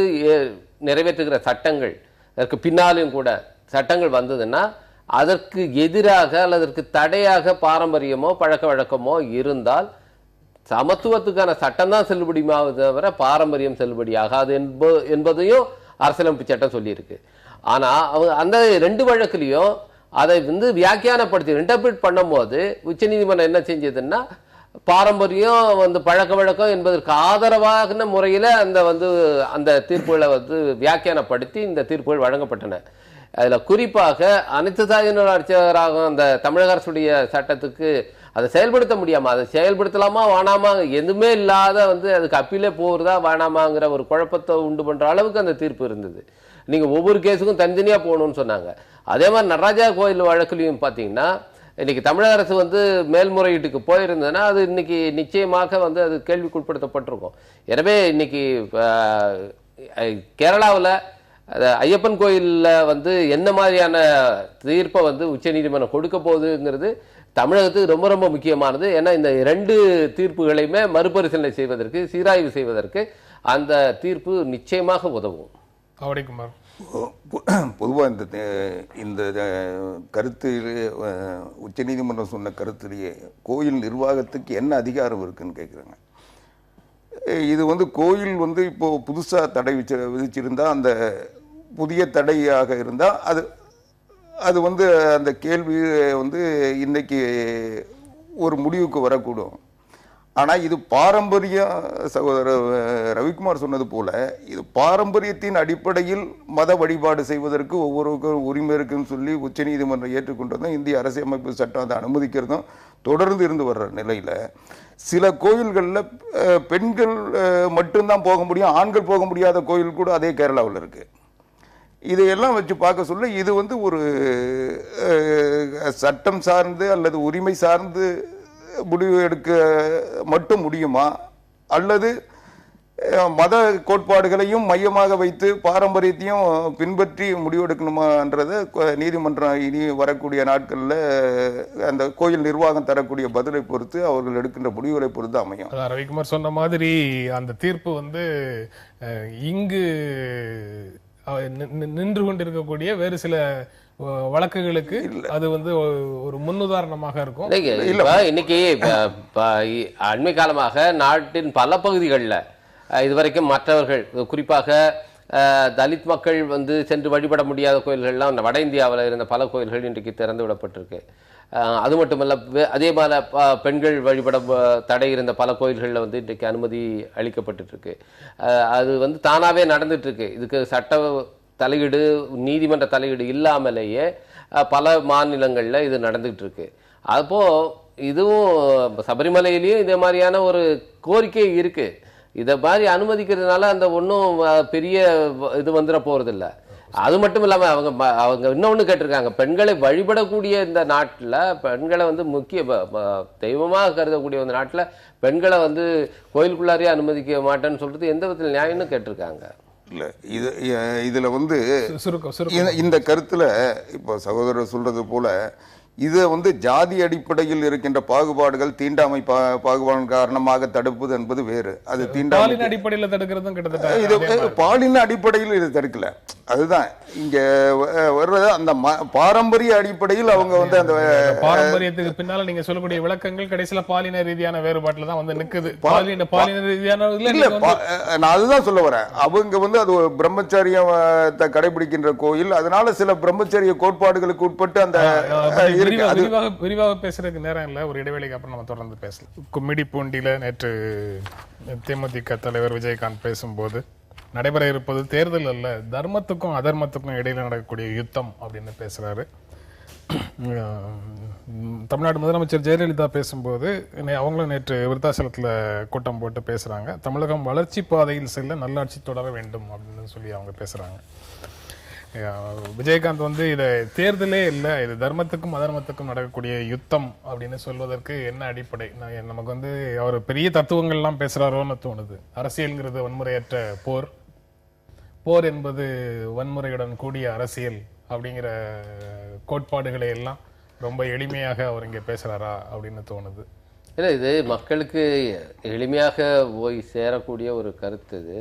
நிறைவேற்றுகிற சட்டங்கள், அதற்கு பின்னாலும் கூட சட்டங்கள் வந்ததுன்னா அதற்கு எதிராக அல்லது அதற்கு தடையாக பாரம்பரியமோ பழக்க வழக்கமோ இருந்தால் சமத்துவத்துக்கான சட்டம் தான் செல்லுபடியாவது தவிர பாரம்பரியம் செல்லுபடி ஆகாது என்பதையும் அரசியலமைப்பு சட்டம் சொல்லியிருக்கு. ஆனா அந்த 2 வழக்குலையும் அதை வந்து வியாக்கியானப்படுத்தி இன்டர்பிரேட் பண்ணும்போது உச்சநீதிமன்றம் என்ன செஞ்சதுன்னா, பாரம்பரியம் வந்து பழக்க வழக்கம் என்பதற்கு ஆதரவான முறையில் அந்த தீர்ப்புகளை வந்து வியாக்கியானப்படுத்தி இந்த தீர்ப்புகள் வழங்கப்பட்டன. அதுல குறிப்பாக அனைத்து சாதியினர் அர்ச்சகராக அந்த தமிழக அரசுடைய சட்டத்துக்கு அதை செயல்படுத்த முடியாம, அதை செயல்படுத்தலாமா வேணாமா எதுவுமே இல்லாத வந்து அதுக்கு அப்பீலே போறதா வேணாமாங்கிற ஒரு குழப்பத்தை உண்டு பண்ற அளவுக்கு அந்த தீர்ப்பு இருந்தது. நீங்க ஒவ்வொரு கேஸுக்கும் தனித்தனியா போகணும்னு சொன்னாங்க. அதே மாதிரி நடராஜா கோயில் வழக்குலையும் பாத்தீங்கன்னா இன்னைக்கு தமிழக அரசு வந்து மேல்முறையீட்டுக்கு போயிருந்ததுன்னா அது இன்னைக்கு நிச்சயமாக வந்து அது கேள்விக்குட்படுத்தப்பட்டிருக்கும். எனவே இன்னைக்கு கேரளாவில் ஐயப்பன் கோயிலில் வந்து என்ன மாதிரியான தீர்ப்பை வந்து உச்சநீதிமன்றம் கொடுக்க போகுதுங்கிறது தமிழகத்துக்கு ரொம்ப ரொம்ப முக்கியமானது. ஏன்னா இந்த 2 தீர்ப்புகளையுமே மறுபரிசீலனை செய்வதற்கு, சீராய்வு செய்வதற்கு அந்த தீர்ப்பு நிச்சயமாக உதவும். அவடிக்குமார், பொதுவாக இந்த கருத்திலே உச்சநீதிமன்றம் சொன்ன கருத்திலேயே கோயில் நிர்வாகத்துக்கு என்ன அதிகாரம் இருக்குன்னு கேட்குறாங்க. இது வந்து கோயில் வந்து இப்போ புதுசாக தடை விதிச்சிருந்தா, அந்த புதிய தடையாக இருந்தால் அது வந்து அந்த கேள்வி வந்து இன்னைக்கு ஒரு முடிவுக்கு வரக்கூடும். ஆனால் இது பாரம்பரிய, சகோதரர் ரவிக்குமார் சொன்னது போல, இது பாரம்பரியத்தின் அடிப்படையில் மத வழிபாடு செய்வதற்கு ஒவ்வொருவருக்கும் உரிமை இருக்குன்னு சொல்லி உச்சநீதிமன்றம் ஏற்றுக்கொண்டதும், இந்திய அரசியலமைப்பு சட்டம் அதை அனுமதிக்கிறதும் தொடர்ந்து இருந்து வர்ற நிலையில் சில கோயில்களில் பெண்கள் மட்டும்தான் போக முடியும், ஆண்கள் போக முடியாத கோயில் கூட அதே கேரளாவில் இருக்கு. இதையெல்லாம் வச்சு பார்க்க சொல்ல இது வந்து ஒரு சட்டம் சார்ந்து அல்லது உரிமை சார்ந்து முடிவு எடுக்க மட்டும் முடியுமா, அல்லது மத கோட்பாடுகளையும் மையமாக வைத்து பாரம்பரியத்தையும் பின்பற்றி முடிவெடுக்கணுமான்றதை நீதிமன்றம் இனி வரக்கூடிய நாட்களில் அந்த கோயில் நிர்வாகம் தரக்கூடிய பதிலை பொறுத்து அவர்கள் எடுக்கின்ற முடிவுகளை பொறுத்து அமையும். ரவிக்குமார் சொன்ன மாதிரி அந்த தீர்ப்பு வந்து இங்கு நின்று கொண்டிருக்கக்கூடிய வேறு சில வழக்குகளுக்கு அது வந்து ஒரு முன்னுதாரணமாக இருக்கும். இன்னைக்கு அண்மை காலமாக நாட்டின் பல பகுதிகளில் இதுவரைக்கும் மற்றவர்கள், குறிப்பாக தலித் மக்கள் வந்து சென்று வழிபட முடியாத கோயில்கள்லாம் வட இந்தியாவில் இருந்த பல கோயில்கள் இன்றைக்கு திறந்து விடப்பட்டிருக்கு. அது மட்டுமல்ல, அதே மாதிரி பெண்கள் வழிபட தடை இருந்த பல கோயில்களில் வந்து இன்றைக்கு அனுமதி அளிக்கப்பட்டு இருக்கு. அது வந்து தானாகவே நடந்துட்டு இருக்கு. இதுக்கு சட்ட தலையீடு, நீதிமன்ற தலையீடு இல்லாமலேயே பல மாநிலங்களில் இது நடந்துகிட்டு இருக்கு. அப்போ இதுவும் சபரிமலையிலையும் இதே மாதிரியான ஒரு கோரிக்கை இருக்கு. இதை மாதிரி அனுமதிக்கிறதுனால அந்த ஒன்றும் பெரிய இது வந்துட போறதில்லை. அது மட்டும் இல்லாமல் அவங்க இன்னொன்று கேட்டிருக்காங்க, பெண்களை வழிபடக்கூடிய இந்த நாட்டில் பெண்களை வந்து முக்கிய தெய்வமாக கருதக்கூடிய இந்த நாட்டில் பெண்களை வந்து கோயிலுக்குள்ளாரே அனுமதிக்க மாட்டேன்னு சொல்றது எந்த விதத்தில் நியாயம்னு கேட்டிருக்காங்க. இல்லை, இதுல வந்து இந்த கருத்துல இப்போ சகோதரர் சொல்றது போல இதை வந்து ஜாதி அடிப்படையில் இருக்கின்ற பாகுபாடுகள், தீண்டாமை பாகுபாடு காரணமாக தடுப்பது என்பது வேறு. அது தீண்டாமை அடிப்படையில் தடுக்கிறதும் கிட்டத்தட்ட இது பாலின அடிப்படையில் இது தடுக்கல. அதுதான் இங்க வர்றது. அந்த பாரம்பரிய அடிப்படையில் அவங்க வந்து அந்த பாரம்பரியத்துக்கு பின்னால நீங்க சொல்லக்கூடிய விளக்கங்கள் கடைசியில பாலின ரீதியான வேறுபாட்டுல தான் வந்து நிக்குது. பாலின ரீதியான நான் அதுதான் சொல்ல வரேன். அவங்க வந்து அது ஒரு பிரம்மச்சரியத்தை கடைபிடிக்கின்ற கோயில், அதனால சில பிரம்மச்சரிய கோட்பாடுகளுக்கு உட்பட்டு அந்த விரிவாக பேசுறதுக்கு நேரம் இல்ல. ஒரு இடைவெளிக்கு அப்புறம் நம்ம தொடர்ந்து பேசலாம். கும்மிடிப்பூண்டியில நேற்று தேமுதிக தலைவர் விஜயகாந்த் பேசும்போது, நடைபெற இருப்பது தேர்தல் அல்ல, தர்மத்துக்கும் அதர்மத்துக்கும் இடையில நடக்கக்கூடிய யுத்தம் அப்படின்னு பேசுறாரு. தமிழ்நாடு முதலமைச்சர் ஜெயலலிதா பேசும்போது அவங்களும் நேற்று விருத்தாசலத்தில் கூட்டம் போட்டு பேசுறாங்க. தமிழகம் வளர்ச்சி பாதையில் செல்ல நல்லாட்சி தொடர வேண்டும் அப்படின்னு சொல்லி அவங்க பேசுறாங்க. விஜயகாந்த் வந்து இதை தேர்தலே இல்லை, இது தர்மத்துக்கும் அதர்மத்துக்கும் நடக்கக்கூடிய யுத்தம் அப்படின்னு சொல்வதற்கு என்ன அடிப்படை? நமக்கு வந்து அவர் பெரிய தத்துவங்கள்லாம் பேசுறாரோன்னு தோணுது. அரசியல்ங்கிறது வன்முறையற்ற போர், போர் என்பது வன்முறையுடன் கூடிய அரசியல் அப்படிங்கிற கோட்பாடுகளை எல்லாம் ரொம்ப எளிமையாக அவர் இங்கே பேசுறாரா அப்படின்னு தோணுது. இல்லை, இது மக்களுக்கு எளிமையாக போய் சேரக்கூடிய ஒரு கருத்து. இது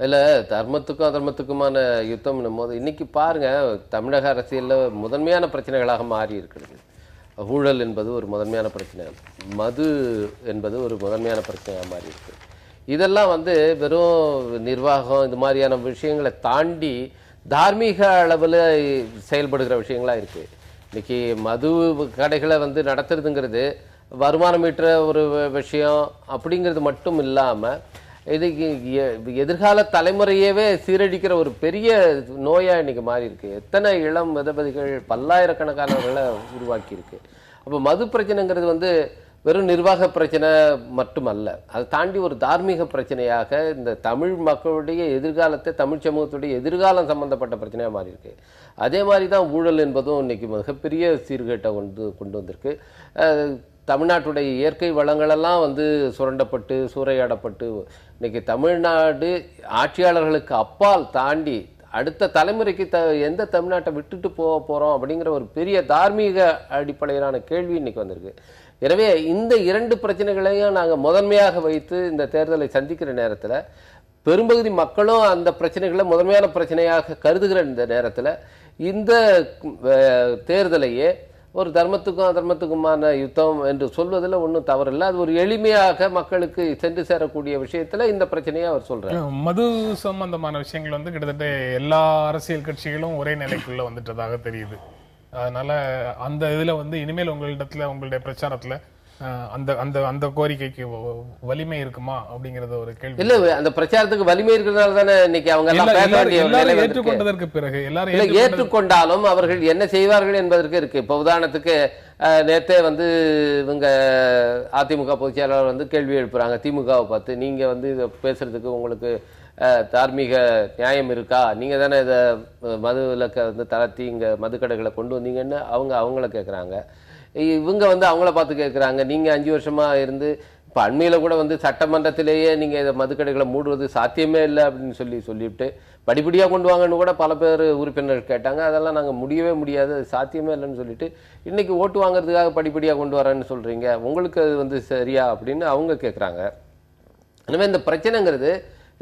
இதில் தர்மத்துக்கும் அதர்மத்துக்குமான யுத்தம்னும் போது இன்னைக்கு பாருங்க, தமிழக அரசியலில் முதன்மையான பிரச்சனைகளாக மாறி இருக்கிறது. ஊழல் என்பது ஒரு முதன்மையான பிரச்சனை, மது என்பது ஒரு முதன்மையான பிரச்சனையாக மாறி இருக்கு. இதெல்லாம் வந்து வெறும் நிர்வாகம் இது மாதிரியான விஷயங்களை தாண்டி தார்மீக அளவில் செயல்படுகிற விஷயங்களாக இருக்கு. இன்னைக்கு மது கடைகளை வந்து நடத்துறதுங்கிறது வருமானம் ஈட்டுற ஒரு விஷயம் அப்படிங்கிறது மட்டும் இல்லாமல் இதுக்கு எதிர்கால தலைமுறையவே சீரழிக்கிற ஒரு பெரிய நோயா இன்னைக்கு மாறி இருக்கு. எத்தனை இளம் விதபதிகள் பல்லாயிரக்கணக்கானவர்களை உருவாக்கி இருக்கு. அப்போ மது பிரச்சனைங்கிறது வந்து வெறும் நிர்வாக பிரச்சனை மட்டுமல்ல, அதை தாண்டி ஒரு தார்மீக பிரச்சனையாக இந்த தமிழ் மக்களுடைய எதிர்காலத்தை, தமிழ் சமூகத்துடைய எதிர்காலம் சம்பந்தப்பட்ட பிரச்சனையாக மாறி இருக்கு. அதே மாதிரி தான் ஊழல் என்பதும் இன்னைக்கு மிகப்பெரிய சீர்கேட்டை கொண்டு வந்திருக்கு. தமிழ்நாட்டுடைய இயற்கை வளங்களெல்லாம் வந்து சுரண்டப்பட்டு சூறையாடப்பட்டு இன்னைக்கு தமிழ்நாடு ஆட்சியாளர்களுக்கு அப்பால் தாண்டி அடுத்த தலைமுறைக்கு எந்த தமிழ்நாட்டை விட்டுட்டு போகிறோம் அப்படிங்கிற ஒரு பெரிய தார்மீக அடிப்படையிலான கேள்வி இன்னைக்கு வந்திருக்கு. எனவே இந்த இரண்டு பிரச்சனைகளையும் நாங்கள் முதன்மையாக வைத்து இந்த தேர்தலை சந்திக்கிற நேரத்தில் பெரும்பகுதி மக்களும் அந்த பிரச்சனைகளை முதன்மையான பிரச்சனையாக கருதுகிற இந்த நேரத்தில் இந்த தேர்தலையே ஒரு தர்மத்துக்கும் அதர்மத்துக்குமான யுத்தம் என்று சொல்வதில் ஒன்றும் தவறில்லை. அது ஒரு எளிமையாக மக்களுக்கு சென்று சேரக்கூடிய விஷயத்துல இந்த பிரச்சனையை அவர் சொல்றாரு. மது சம்பந்தமான விஷயங்கள் வந்து கிட்டத்தட்ட எல்லா அரசியல் கட்சிகளும் ஒரே நிலைக்குள்ள வந்துட்டதாக தெரியுது. அதனால அந்த இதுல வந்து இனிமேல் உங்களிடத்துல உங்களுடைய பிரச்சாரத்துல அந்த அந்த அந்த கோரிக்கைக்கு வலிமை இருக்குமா அப்படிங்கறது ஒரு கேள்வி. இல்ல, அந்த பிரச்சாரத்துக்கு வலிமை இருக்கிறதால தானே இன்னைக்கு அவங்க எல்லாம் ஏற்றுக்கொண்டதற்கு பிறகு எல்லாரும் ஏற்றுக்கொண்டாலும் அவர்கள் என்ன செய்வார்கள் என்பதற்கு இருக்கு. இப்ப உதாரணத்துக்கு நேத்தே வந்து இவங்க அதிமுக பொதுச் செயலாளர் வந்து கேள்வி எழுப்புறாங்க திமுகவை பார்த்து, நீங்க வந்து இதை பேசுறதுக்கு உங்களுக்கு தார்மீக நியாயம் இருக்கா, நீங்க தானே இதை மது விலக்கை வந்து தளர்த்தி இங்க மதுக்கடைகளை கொண்டு வந்தீங்கன்னு அவங்கள கேட்குறாங்க. இவங்க வந்து அவங்கள பார்த்து கேட்குறாங்க, நீங்கள் 5 வருஷமா இருந்து இப்போ அண்மையில் கூட வந்து சட்டமன்றத்திலேயே நீங்கள் இதை மதுக்கடைகளை மூடுவது சாத்தியமே இல்லை அப்படின்னு சொல்லிவிட்டு படிப்படியாக கொண்டு வாங்கன்னு கூட பல பேர் உறுப்பினர்கள் கேட்டாங்க. அதெல்லாம் நாங்கள் முடியவே முடியாது, அது சாத்தியமே இல்லைன்னு சொல்லிட்டு இன்னைக்கு ஓட்டு வாங்குறதுக்காக படிப்படியாக கொண்டு வரேன்னு சொல்கிறீங்க, உங்களுக்கு அது வந்து சரியா அப்படின்னு அவங்க கேட்குறாங்க. எனவே இந்த பிரச்சனைங்கிறது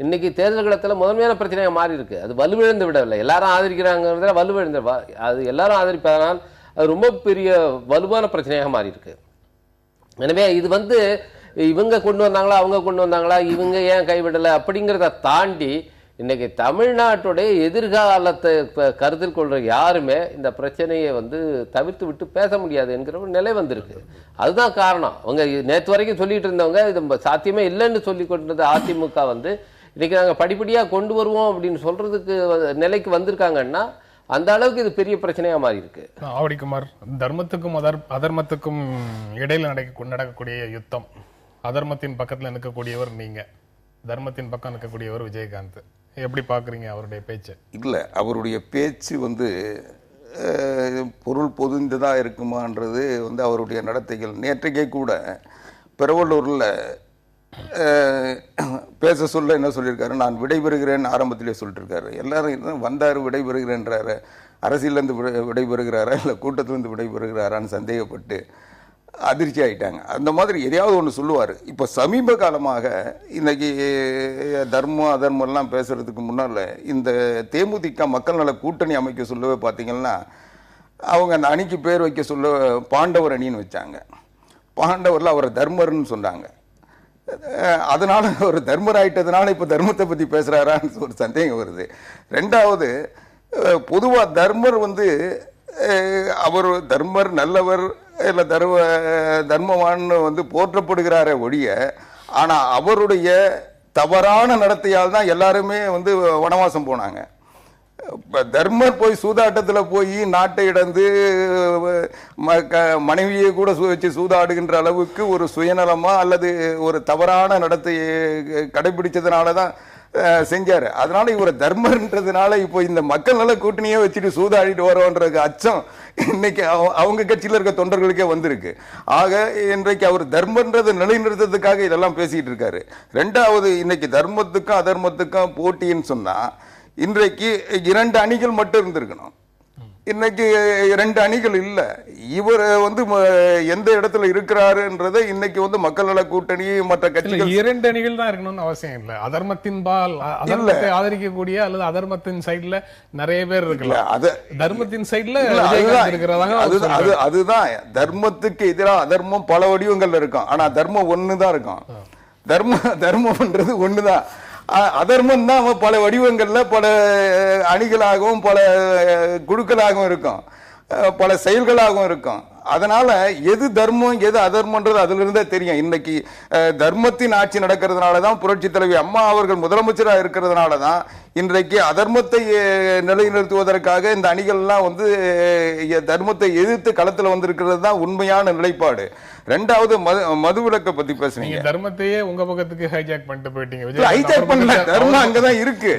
இன்னைக்கு தேர்தல் களத்தில் முதன்மையான பிரச்சனையாக மாறி இருக்கு. அது வலுவிழந்து விடவில்லை, எல்லாரும் ஆதரிக்கிறாங்கிறதுல வலுவிழந்து, அது எல்லாரும் ஆதரிப்பதனால் அது ரொம்ப பெரிய வலுவான பிரச்சனையாக மாறி இருக்கு. எனவே இது வந்து இவங்க கொண்டு வந்தாங்களா அவங்க கொண்டு வந்தாங்களா இவங்க ஏன் கைவிடலை அப்படிங்கிறத தாண்டி இன்னைக்கு தமிழ்நாட்டுடைய எதிர்காலத்தை கருத்தில் கொள்ற யாருமே இந்த பிரச்சனையை வந்து தவிர்த்து விட்டு பேச முடியாது என்கிற ஒரு நிலை வந்திருக்கு. அதுதான் காரணம். அவங்க நேற்று வரைக்கும் சொல்லிட்டு இருந்தவங்க இது சாத்தியமே இல்லைன்னு சொல்லி கொண்டிருந்த அதிமுக வந்து இன்னைக்கு நாங்கள் படிப்படியாக கொண்டு வருவோம் அப்படின்னு சொல்றதுக்கு நிலைக்கு வந்திருக்காங்கன்னா அந்த அளவுக்கு இது பெரிய பிரச்சனையா மாறி இருக்கு. ஆவடிக்குமார், தர்மத்துக்கும் அதர்மத்துக்கும் இடையில நடக்கக்கூடிய யுத்தம், அதர்மத்தின் பக்கத்துல நிற்கக்கூடியவர் நீங்க, தர்மத்தின் பக்கம் நிற்கக்கூடியவர் விஜயகாந்த், எப்படி பாக்குறீங்க அவருடைய பேச்சு? இல்ல, அவருடைய பேச்சு வந்து பொருள் பொதிந்ததா இருக்குமான்றது வந்து அவருடைய நடத்தைகள். நேற்றைக்கே கூட பெரவலூர்ல பேச சொல்ல என்ன சொல்லியிருக்காரு, நான் விடைபெறுகிறேன்னு ஆரம்பத்திலே சொல்லிட்டு இருக்காரு. எல்லாரும் வந்தாரு விடைபெறுகிறேன்றாரு, அரசியலேருந்து விடைபெறுகிறாரா இல்லை கூட்டத்திலேருந்து விடைபெறுகிறாரான்னு சந்தேகப்பட்டு அதிர்ச்சி ஆயிட்டாங்க. அந்த மாதிரி எதையாவது ஒன்று சொல்லுவார். இப்போ சமீப காலமாக இன்னைக்கு தர்மம் அதர்மம்லாம் பேசுறதுக்கு முன்னால் இந்த தேமுதிக மக்கள் நல கூட்டணி அமைக்க சொல்லவே பார்த்தீங்கன்னா அவங்க அந்த அணிக்கு பேர் வைக்க சொல்ல பாண்டவர் அணின்னு வச்சாங்க. பாண்டவரில் அவரை தர்மர்னு சொன்னாங்க. அதனால ஒரு தர்மர் ஆயிட்டதுனால இப்போ தர்மத்தை பற்றி பேசுகிறாரான்னு ஒரு சந்தேகம் வருது. ரெண்டாவது, பொதுவாக தர்மர் வந்து அவர் தர்மர் நல்லவர் இல்லை தர்மவான்னு வந்து போற்றப்படுகிறாரே ஒழிய, ஆனால் அவருடைய தவறான நடத்தையால் தான் எல்லாருமே வந்து வனவாசம் போனாங்க. தர்மர் போய் சூதாட்டத்தில் போய் நாட்டை இழந்து மனைவியை கூட வச்சு சூதாடுகின்ற அளவுக்கு ஒரு சுயநலமா அல்லது ஒரு தவறான நடத்தையை கடைபிடிச்சதுனால தான் செஞ்சாரு. அதனால இவர் தர்மர்ன்றதுனால இப்போ இந்த மக்கள் நல கூட்டணியே வச்சுட்டு சூதாடிட்டு வரோன்ற அச்சம் இன்னைக்கு அவங்க கட்சியில் இருக்க தொண்டர்களுக்கே வந்திருக்கு. ஆக இன்றைக்கு அவர் தர்மன்றதை நிலைநிறுத்ததுக்காக இதெல்லாம் பேசிட்டு இருக்காரு. ரெண்டாவது, இன்னைக்கு தர்மத்துக்கும் அதர்மத்துக்கும் போட்டின்னு சொன்னா இன்றைக்கு 2 அணிகள் மட்டும் இருந்திருக்கணும். இன்னைக்கு 2 அணிகள் இல்ல. இவர் வந்து எந்த இடத்துல இருக்கிறாருன்றதை இன்னைக்கு வந்து மக்கள் நல கூட்டணி மற்ற கட்சிகள் 2 அணிகள் தான் இருக்கணும்னு அவசியம் இல்ல. அதர்மத்தின் பால் அதர்மத்தை ஆதரிக்கக்கூடிய அல்லது அதர்மத்தின் சைடுல நிறைய பேர் இருக்கல. தர்மத்தின் சைடுல அதுதான் தர்மத்துக்கு எதிராக அதர்மம் பல வடிவங்கள்ல இருக்கும். ஆனா தர்மம் ஒண்ணுதான் இருக்கும். தர்மம்ன்றது ஒண்ணுதான். அதர்மம் தான் பல வடிவங்கள்ல பல அணிகளாகவும் பல குழுக்களாகவும் இருக்கும், பல செயல்களாகவும் இருக்கும். அதனால எது தர்மம் எது அதர்மன்றது அதுல இருந்தே தெரியும். இன்னைக்கு தர்மத்தின் ஆட்சி நடக்கிறதுனாலதான் புரட்சி தலைவி அம்மா அவர்கள் முதலமைச்சராக இருக்கிறதுனாலதான் இன்றைக்கு அதர்மத்தை நிலைநிறுத்துவதற்காக இந்த அணிகள்லாம் வந்து தர்மத்தை எதிர்த்து களத்துல வந்திருக்கிறது தான் உண்மையான நிலைப்பாடு. ரெண்டாவது மதுவிலக்கை பத்தி பேசுனீங்க. தர்மத்தையே உங்க பக்கத்துக்கு ஹைஜாக் பண்ணிட்டு போயிட்டீங்க. ஹைஜாக் பண்ணல, தர்மம் அங்கதான் இருக்கு.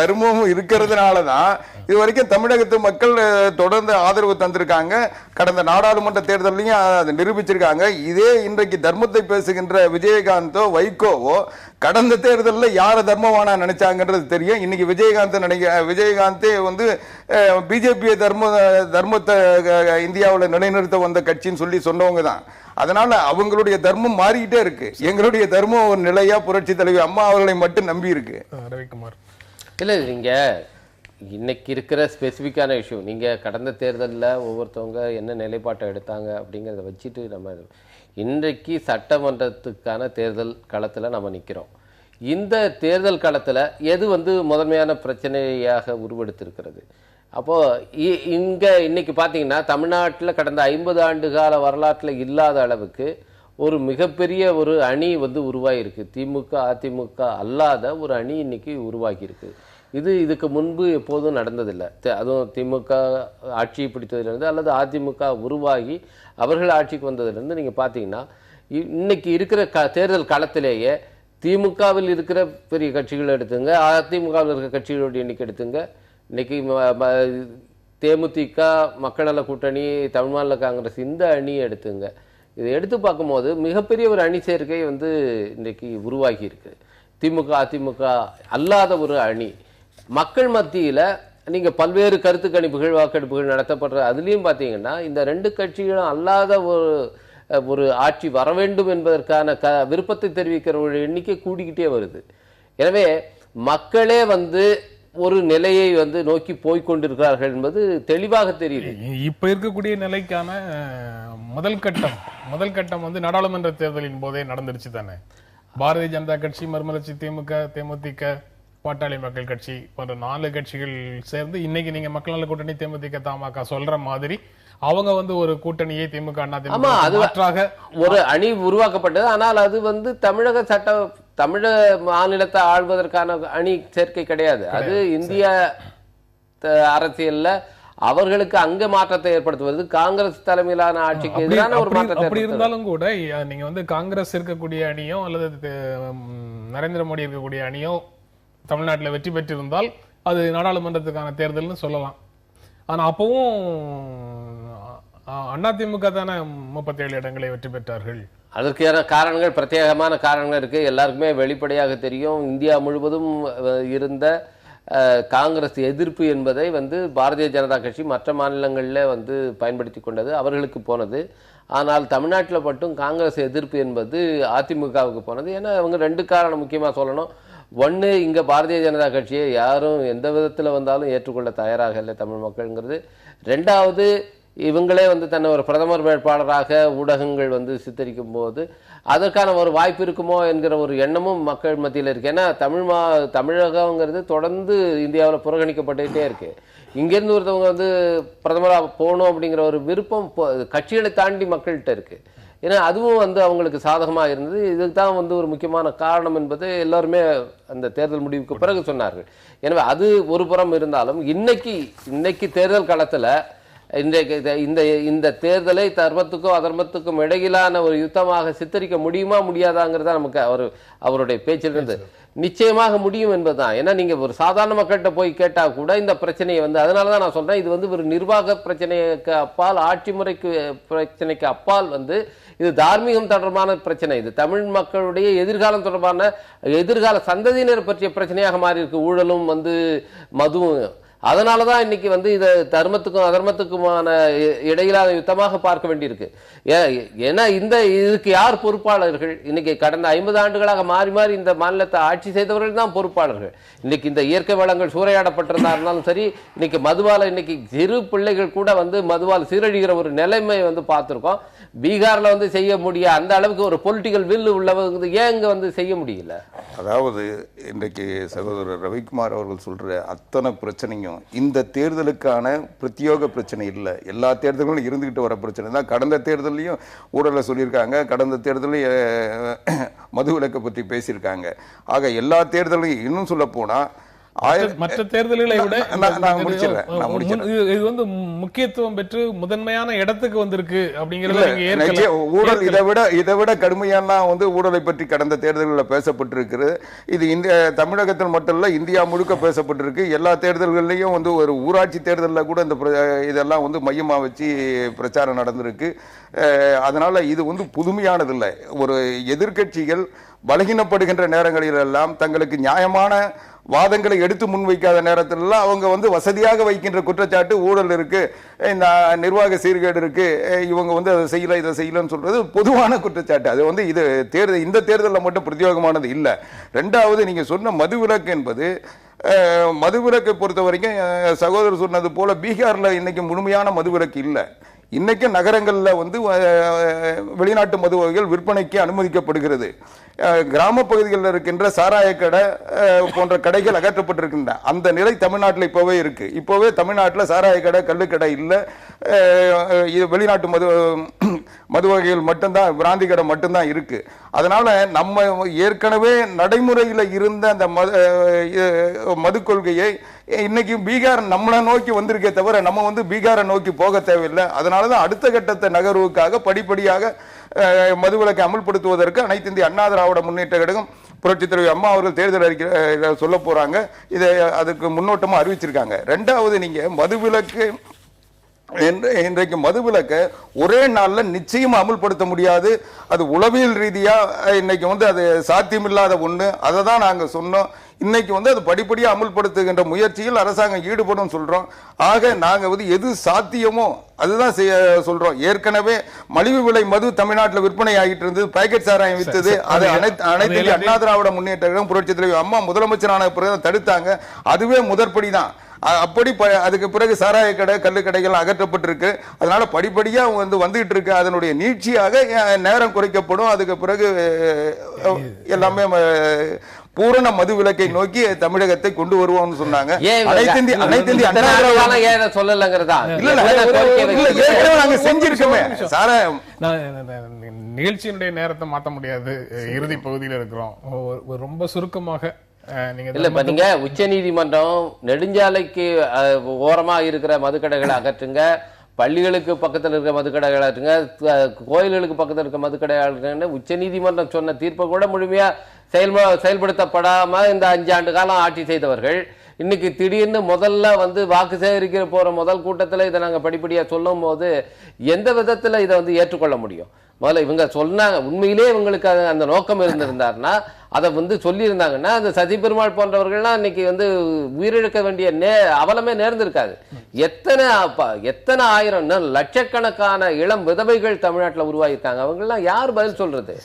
தர்மம் இருக்கிறதுனாலதான் இது வரைக்கும் தமிழகத்து மக்கள் தொடர்ந்து ஆதரவு தந்திருக்காங்க. கடந்த நாடாளுமன்ற தேர்தலையும் அதை நிரூபிச்சிருக்காங்க. இதே இன்றைக்கு தர்மத்தை பேசுகின்ற விஜயகாந்தோ வைகோவோ கடந்த தேர்தலில் யார தர்மவானா நினைச்சாங்கன்றது தெரியும். இன்னைக்கு விஜயகாந்தே வந்து பிஜேபி தர்மத்தை இந்தியாவில் நிலைநிறுத்த வந்த கட்சின்னு சொல்லி சொன்னவங்க தான். அதனால அவங்களுடைய தர்மம் மாறிக்கிட்டே இருக்கு. எங்களுடைய தர்மம் ஒரு நிலையா புரட்சி தலைவி அம்மா அவர்களை மட்டும் நம்பி இருக்கு. ரவிக்குமார், இல்ல நீங்க இன்னைக்கு இருக்கிற ஸ்பெசிஃபிக்கான இஷ்யூ, நீங்க கடந்த தேர்தலில் ஒவ்வொருத்தவங்க என்ன நிலைப்பாட்டை எடுத்தாங்க அப்படிங்கிறத வச்சுட்டு நம்ம இன்றைக்கு சட்டமன்றத்துக்கான தேர்தல் களத்தில் நம்ம நிற்கிறோம். இந்த தேர்தல் களத்தில் எது வந்து முதன்மையான பிரச்சனையாக உருவெடுத்திருக்கிறது? அப்போது இன்னைக்கு பார்த்தீங்கன்னா தமிழ்நாட்டில் கடந்த 50 ஆண்டு கால வரலாற்றில் இல்லாத அளவுக்கு ஒரு மிகப்பெரிய ஒரு அணி வந்து உருவாகிருக்கு. திமுக அதிமுக அல்லாத ஒரு அணி இன்னைக்கு உருவாகியிருக்கு. இதுக்கு முன்பு எப்போதும் நடந்ததில்லை. அதுவும் திமுக ஆட்சியை பிடித்ததிலிருந்து அல்லது அதிமுக உருவாகி அவர்கள் ஆட்சிக்கு வந்ததிலிருந்து நீங்கள் பார்த்தீங்கன்னா இன்னைக்கு இருக்கிற தேர்தல் களத்திலேயே திமுகவில் இருக்கிற பெரிய கட்சிகள் எடுத்துங்க, அதிமுகவில் இருக்கிற கட்சிகளுடைய எண்ணிக்கை எடுத்துங்க, இன்னைக்கு தேமுதிக, மக்கள் நல கூட்டணி, தமிழ் மாநில காங்கிரஸ், இந்த அணியை எடுத்துங்க. இதை எடுத்து பார்க்கும்போது மிகப்பெரிய ஒரு அணி சேர்க்கை வந்து இன்னைக்கு உருவாகி இருக்கு. திமுக அதிமுக அல்லாத ஒரு அணி மக்கள் மத்தியில் நீங்கள் பல்வேறு கருத்து கணிப்புகள் வாக்கெடுப்புகள் நடத்தப்படுற அதுலேயும் பார்த்தீங்கன்னா இந்த ரெண்டு கட்சிகளும் அல்லாத ஒரு ஆட்சி வர வேண்டும் என்பதற்கான விருப்பத்தை தெரிவிக்கிற ஒரு எண்ணிக்கை கூடிக்கிட்டே வருது. எனவே மக்களே வந்து ஒரு நிலையை வந்து நோக்கி போய்கொண்டிருக்கிறார்கள் என்பது தெளிவாக தெரியுது. இப்ப இருக்கக்கூடிய நிலைக்கான முதல் கட்டம் வந்து நாடாளுமன்ற தேர்தலின் போதே நடந்துருச்சு தானே. பாரதிய ஜனதா கட்சி, மறுமலர்ச்சி திமுக, தேமுதிக, பாட்டாளி மக்கள் கட்சி போன்ற 4 கட்சிகள் சேர்ந்து இன்னைக்கு நீங்க மக்கள் நல கூட்டணி தேமுதிக தமாக சொல்ற மாதிரி அவங்க வந்து ஒரு கூட்டணியை திமுக அதிமுக ஒரு அணி உருவாக்கப்பட்டது. ஆனால் அது வந்து தமிழக மாநிலத்தை ஆள்வதற்கான அணி சேர்க்கை கிடையாது. அது இந்திய அரசியல்ல அவர்களுக்கு அங்க மாற்றத்தை ஏற்படுத்துவது காங்கிரஸ் தலைமையிலான ஆட்சிக்கு எதிரான ஒரு மாற்றத்தை. அப்படி இருந்தாலும் கூட நீங்க வந்து காங்கிரஸ் இருக்கக்கூடிய அணியோ அல்லது நரேந்திர மோடி இருக்கக்கூடிய அணியோ தமிழ்நாட்டில் வெற்றி பெற்றிருந்தால் அது நாடாளுமன்றத்துக்கான தேர்தல்னு சொல்லலாம். ஆனா அப்பவும் அதிமுக தானே 37 இடங்களை வெற்றி பெற்றார்கள். அதற்கான காரணங்கள், பிரத்யேகமான காரணங்கள் இருக்கு, எல்லாருக்குமே வெளிப்படையாக தெரியும். இந்தியா முழுவதும் இருந்த காங்கிரஸ் எதிர்ப்பு என்பதை வந்து பாரதிய ஜனதா கட்சி மற்ற மாநிலங்களில் வந்து பயன்படுத்தி கொண்டது, அவர்களுக்கு போனது. ஆனால் தமிழ்நாட்டில் மட்டும் காங்கிரஸ் எதிர்ப்பு என்பது அதிமுகவுக்கு போனது. ஏன்னா அவங்க 2 காரணம் முக்கியமாக சொல்லணும். ஒன்று, இங்கே பாரதிய ஜனதா கட்சியை யாரும் எந்த விதத்தில் வந்தாலும் ஏற்றுக்கொள்ள தயாராக இல்லை தமிழ் மக்கள்ங்கிறது. 2வது, இவங்களே வந்து தன்னை ஒரு பிரதமர் வேட்பாளராக ஊடகங்கள் வந்து சித்தரிக்கும் போது அதற்கான ஒரு வாய்ப்பு இருக்குமோ என்கிற ஒரு எண்ணமும் மக்கள் மத்தியில் இருக்கு. ஏன்னா தமிழகங்கிறது தொடர்ந்து இந்தியாவில் புறக்கணிக்கப்பட்டுகிட்டே இருக்கு. இங்கேருந்து ஒருத்தவங்க வந்து பிரதமராக போகணும் அப்படிங்கிற ஒரு விருப்பம் கட்சிகளை தாண்டி மக்கள்கிட்ட இருக்கு. ஏன்னா அதுவும் வந்து அவங்களுக்கு சாதகமாக இருந்தது. இதுக்கு தான் வந்து ஒரு முக்கியமான காரணம் என்பது எல்லாருமே அந்த தேர்தல் முடிவுக்கு பிறகு சொன்னார்கள். எனவே அது ஒரு புறம் இருந்தாலும் இன்னைக்கு தேர்தல் களத்தில் இந்த தேர்தலை தர்மத்துக்கும் அதர்மத்துக்கும் இடையிலான ஒரு யுத்தமாக சித்தரிக்க முடியுமா முடியாதாங்கிறதா நமக்கு அவருடைய பேச்சிலிருந்து நிச்சயமாக முடியும் என்பதுதான். ஏன்னா நீங்க ஒரு சாதாரண மக்கள்கிட்ட போய் கேட்டா கூட இந்த பிரச்சனையை வந்து, அதனாலதான் நான் சொல்றேன், இது வந்து ஒரு நிர்வாக பிரச்சனைக்கு அப்பால், ஆட்சி முறைக்கு பிரச்சனைக்கு அப்பால் வந்து இது தார்மீகம் தொடர்பான பிரச்சனை. இது தமிழ் மக்களுடைய எதிர்காலம் தொடர்பான, எதிர்கால சந்ததியினர் பற்றிய பிரச்சனையாக மாறி இருக்கு. ஊழலும் வந்து மதுவும். அதனாலதான் இன்னைக்கு வந்து இதை தர்மத்துக்கும் அதர்மத்துக்குமான இடையிலான யுத்தமாக பார்க்க வேண்டியிருக்கு. ஏன்னா இதுக்கு யார் பொறுப்பாளர்கள்? இன்னைக்கு கடந்த 50 ஆண்டுகளாக மாறி மாறி இந்த மாநிலத்தை ஆட்சி செய்தவர்கள் தான் பொறுப்பாளர்கள். இன்னைக்கு இந்த இயற்கை வளங்கள் சூறையாடப்பட்டிருந்தாலும் சரி, இன்னைக்கு மதுவால இன்னைக்கு சிறு பிள்ளைகள் கூட வந்து மதுவால் சீரழிகிற ஒரு நிலைமை வந்து பார்த்திருக்கோம். பீகார்ல வந்து செய்ய முடிய அந்த அளவுக்கு ஒரு பொலிட்டிக்கல் வில் உள்ளவங்க ஏன் இங்க வந்து செய்ய முடியல? அதாவது இன்றைக்கு சகோதரர் ரவிக்குமார் அவர்கள் சொல்ற அத்தனை பிரச்சனையும் விஷயம், இந்த தேர்தலுக்கான பிரத்யோக பிரச்சனை இல்லை. எல்லா தேர்தல்களும் இருந்துகிட்டு வர பிரச்சனை தான். கடந்த தேர்தலையும் ஊழலை சொல்லியிருக்காங்க, கடந்த தேர்தலையும் மதுவிலக்கை பற்றி பேசியிருக்காங்க. ஆக எல்லா தேர்தலையும் இன்னும் சொல்ல போனா மற்ற தேர்தல்களை விட இது வந்து முக்கியத்துவம் பெற்று முதன்மையான இடத்துக்கு வந்திருக்கு அப்படிங்கறது. ஊழல் இதை விட கடுமையான வந்து ஊழலை பற்றி கடந்த தேர்தல்களில் பேசப்பட்டிருக்கிறது. இது தமிழகத்தில் மட்டும் இல்ல, இந்தியா முழுக்க பேசப்பட்டிருக்கு. எல்லா தேர்தல்கள்லையும் வந்து ஒரு ஊராட்சி தேர்தலில் கூட இந்த இதெல்லாம் வந்து மையமா வச்சு பிரச்சாரம் நடந்திருக்கு. அதனால இது வந்து புதுமையானது இல்லை. ஒரு எதிர்க்கட்சிகள் பலகீனப்படுகின்ற நேரங்களில் எல்லாம் தங்களுக்கு நியாயமான வாதங்களை எடுத்து முன்வைக்காத நேரத்தில் அவங்க வந்து வசதியாக வைக்கின்ற குற்றச்சாட்டு ஊழல் இருக்கு, இந்த நிர்வாக சீர்கேடு இருக்கு, இவங்க வந்து அதை செய்யல இதை செய்யலன்னு சொல்றது பொதுவான குற்றச்சாட்டு. அது வந்து இது இந்த தேர்தலில் மட்டும் பிரத்யேகமானது இல்லை. ரெண்டாவது, நீங்க சொன்ன மதுவிலக்கு என்பது, மதுவிலக்கை பொறுத்த வரைக்கும் சகோதரர் சொன்னது போல பீகார்ல இன்னைக்கு முழுமையான மதுவிலக்கு இல்லை. இன்னைக்கு நகரங்கள்ல வந்து வெளிநாட்டு மது வகைகள் விற்பனைக்கு அனுமதிக்கப்படுகிறது. கிராம பகுதிகளில் இருக்கின்ற சாராய கடை போன்ற கடைகள் அகற்றப்பட்டிருக்கின்றன. அந்த நிலை தமிழ்நாட்டில் இப்போவே இருக்கு. இப்போவே தமிழ்நாட்டில் சாராய கடை, கள்ளுக்கடை இல்லை. வெளிநாட்டு மது வகைகள் மட்டும்தான், பிராந்தி கடை மட்டும்தான் இருக்கு. அதனால நம்ம ஏற்கனவே நடைமுறையில் இருந்த அந்த மது கொள்கையை இன்னைக்கு பீகார் நம்மளை நோக்கி வந்திருக்கே தவிர நம்ம வந்து பீகாரை நோக்கி போக தேவையில்லை. அதனாலதான் அடுத்த கட்டத்தை நகர்வுக்காக படிப்படியாக மதுவிலக்கை அமல்படுத்துவதற்கு அனைத்து இந்திய அண்ணா திராவிட முன்னேற்ற கழகம் புரட்சித் தலைவி அம்மா அவர்கள் தேர்தல் அறிக்கை சொல்ல போறாங்க. இதை அதுக்கு முன்னோட்டமா அறிவிச்சிருக்காங்க. ரெண்டாவது, நீங்க மதுவிலக்கு இன்றைக்கு மதுவிலக்கை ஒரே நாள்ல நிச்சயம் அமல்படுத்த முடியாது. அது உளவியல் ரீதியா இன்னைக்கு வந்து அது சாத்தியமில்லாத ஒண்ணு. அதை தான் நாங்க சொன்னோம். இன்னைக்கு வந்து அது படிப்படியா அமல்படுத்துகின்ற முயற்சியில் அரசாங்கம் ஈடுபடும் சொல்றோம். ஆக நாங்க வந்து எது சாத்தியமோ அதுதான் சொல்றோம். ஏற்கனவே மலிவு விலை மது தமிழ்நாட்டில் விற்பனை ஆகிட்டு இருந்தது, பாக்கெட் சாராயம் வித்தது. அது அனைத்து அண்ணா திராவிட முன்னேற்ற கழகம் புரட்சி தலைவர் அம்மா முதலமைச்சரான பிறகு தடுத்தாங்க. அதுவே முதற்படி தான். அப்படி அதுக்கு பிறகு சாராய கடை, கல்லு கடைகள் அகற்றப்பட்டிருக்கு. அதனால படிப்படியா வந்துகிட்டு இருக்கு. அதனுடைய நீட்சியாக நேரம் குறைக்கப்படும். அதுக்கு பிறகு எல்லாமே பூரண மது விலக்கை நோக்கி தமிழகத்தை கொண்டு வருவோம்னு சொன்னாங்க. நிகழ்ச்சியினுடைய நேரத்தை மாற்ற முடியாது, இறுதி பகுதியில் இருக்கிறோம். ரொம்ப சுருக்கமாக நீங்க உச்ச நீதிமன்றம் நெடுஞ்சாலைக்கு ஓரமா இருக்கிற மதுக்கடைகளை அகற்றுங்க, பள்ளிகளுக்கு பக்கத்தில் இருக்கிற மதுக்கடைகளை அகற்றுங்க, கோயில்களுக்கு பக்கத்தில் இருக்கிற மதுக்கடைகளை அகற்றுங்க. உச்ச நீதிமன்றம் சொன்ன தீர்ப்பை கூட முழுமையா செயல்படுத்தப்படாம இந்த 5 ஆண்டு காலம் ஆட்சி செய்தவர்கள் இன்னைக்கு திடீர்னு முதல்ல வாக்கு சேகரிக்கிற போற முதல் கூட்டத்தில் இதை நாங்க படிப்படியா சொல்லும் போது எந்த விதத்துல இதை ஏற்றுக்கொள்ள முடியும்? முதல்ல இவங்க சொன்னாங்க, உண்மையிலே இவங்களுக்கு அந்த நோக்கம் இருந்திருந்தாருன்னா அதை சொல்லி இருந்தாங்கன்னா அந்த சதி பெருமாள் போன்றவர்கள்லாம் இன்னைக்கு உயிரிழக்க வேண்டிய அவலமே நேர்ந்திருக்காது. எத்தனை ஆயிரம் லட்சக்கணக்கான இளம் விதவைகள் தமிழ்நாட்டில் உருவாகியிருக்காங்க. அவங்க எல்லாம் யார் பதில் சொல்றது?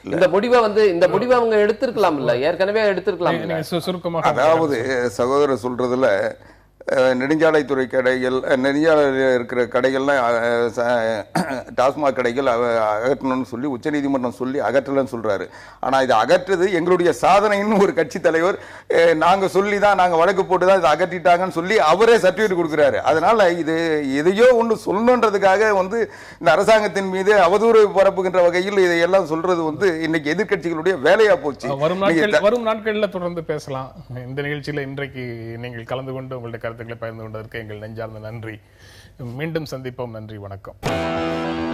இந்த முடிவை அவங்க எடுத்திருக்கலாம் இல்ல, ஏற்கனவே எடுத்திருக்கலாம். அதாவது சகோதரர் சொல்றதுல நெடுஞ்சாலைத்துறை கடைகள், நெடுஞ்சாலையில் இருக்கிற கடைகள்லாம் டாஸ்மாக் கடைகள் அகற்றணும்னு சொல்லி உச்சநீதிமன்றம் சொல்லி அகற்றலன்னு சொல்றாரு. ஆனா இது அகற்றுது எங்களுடைய சாதனைன்னு ஒரு கட்சி தலைவர் நாங்க சொல்லி தான், நாங்க வழக்கு போட்டு தான் இதை அகற்றிட்டாங்கன்னு சொல்லி அவரே சர்டிபிகேட் கொடுக்குறாரு. அதனால இது எதையோ ஒன்று சொல்லணுன்றதுக்காக இந்த அரசாங்கத்தின் மீது அவதூறு பரப்புகின்ற வகையில் இதையெல்லாம் சொல்றது இன்னைக்கு எதிர்கட்சிகளுடைய வேலையா போச்சு. வரும் நாட்களில் தொடர்ந்து பேசலாம். இந்த நிகழ்ச்சியில் இன்றைக்கு நீங்கள் கலந்து கொண்டு உங்களுடைய கருத்துக்களை பகிர்ந்து கொண்டதற்கு எங்கள் நெஞ்சார்ந்த நன்றி. மீண்டும் சந்திப்போம். நன்றி, வணக்கம்.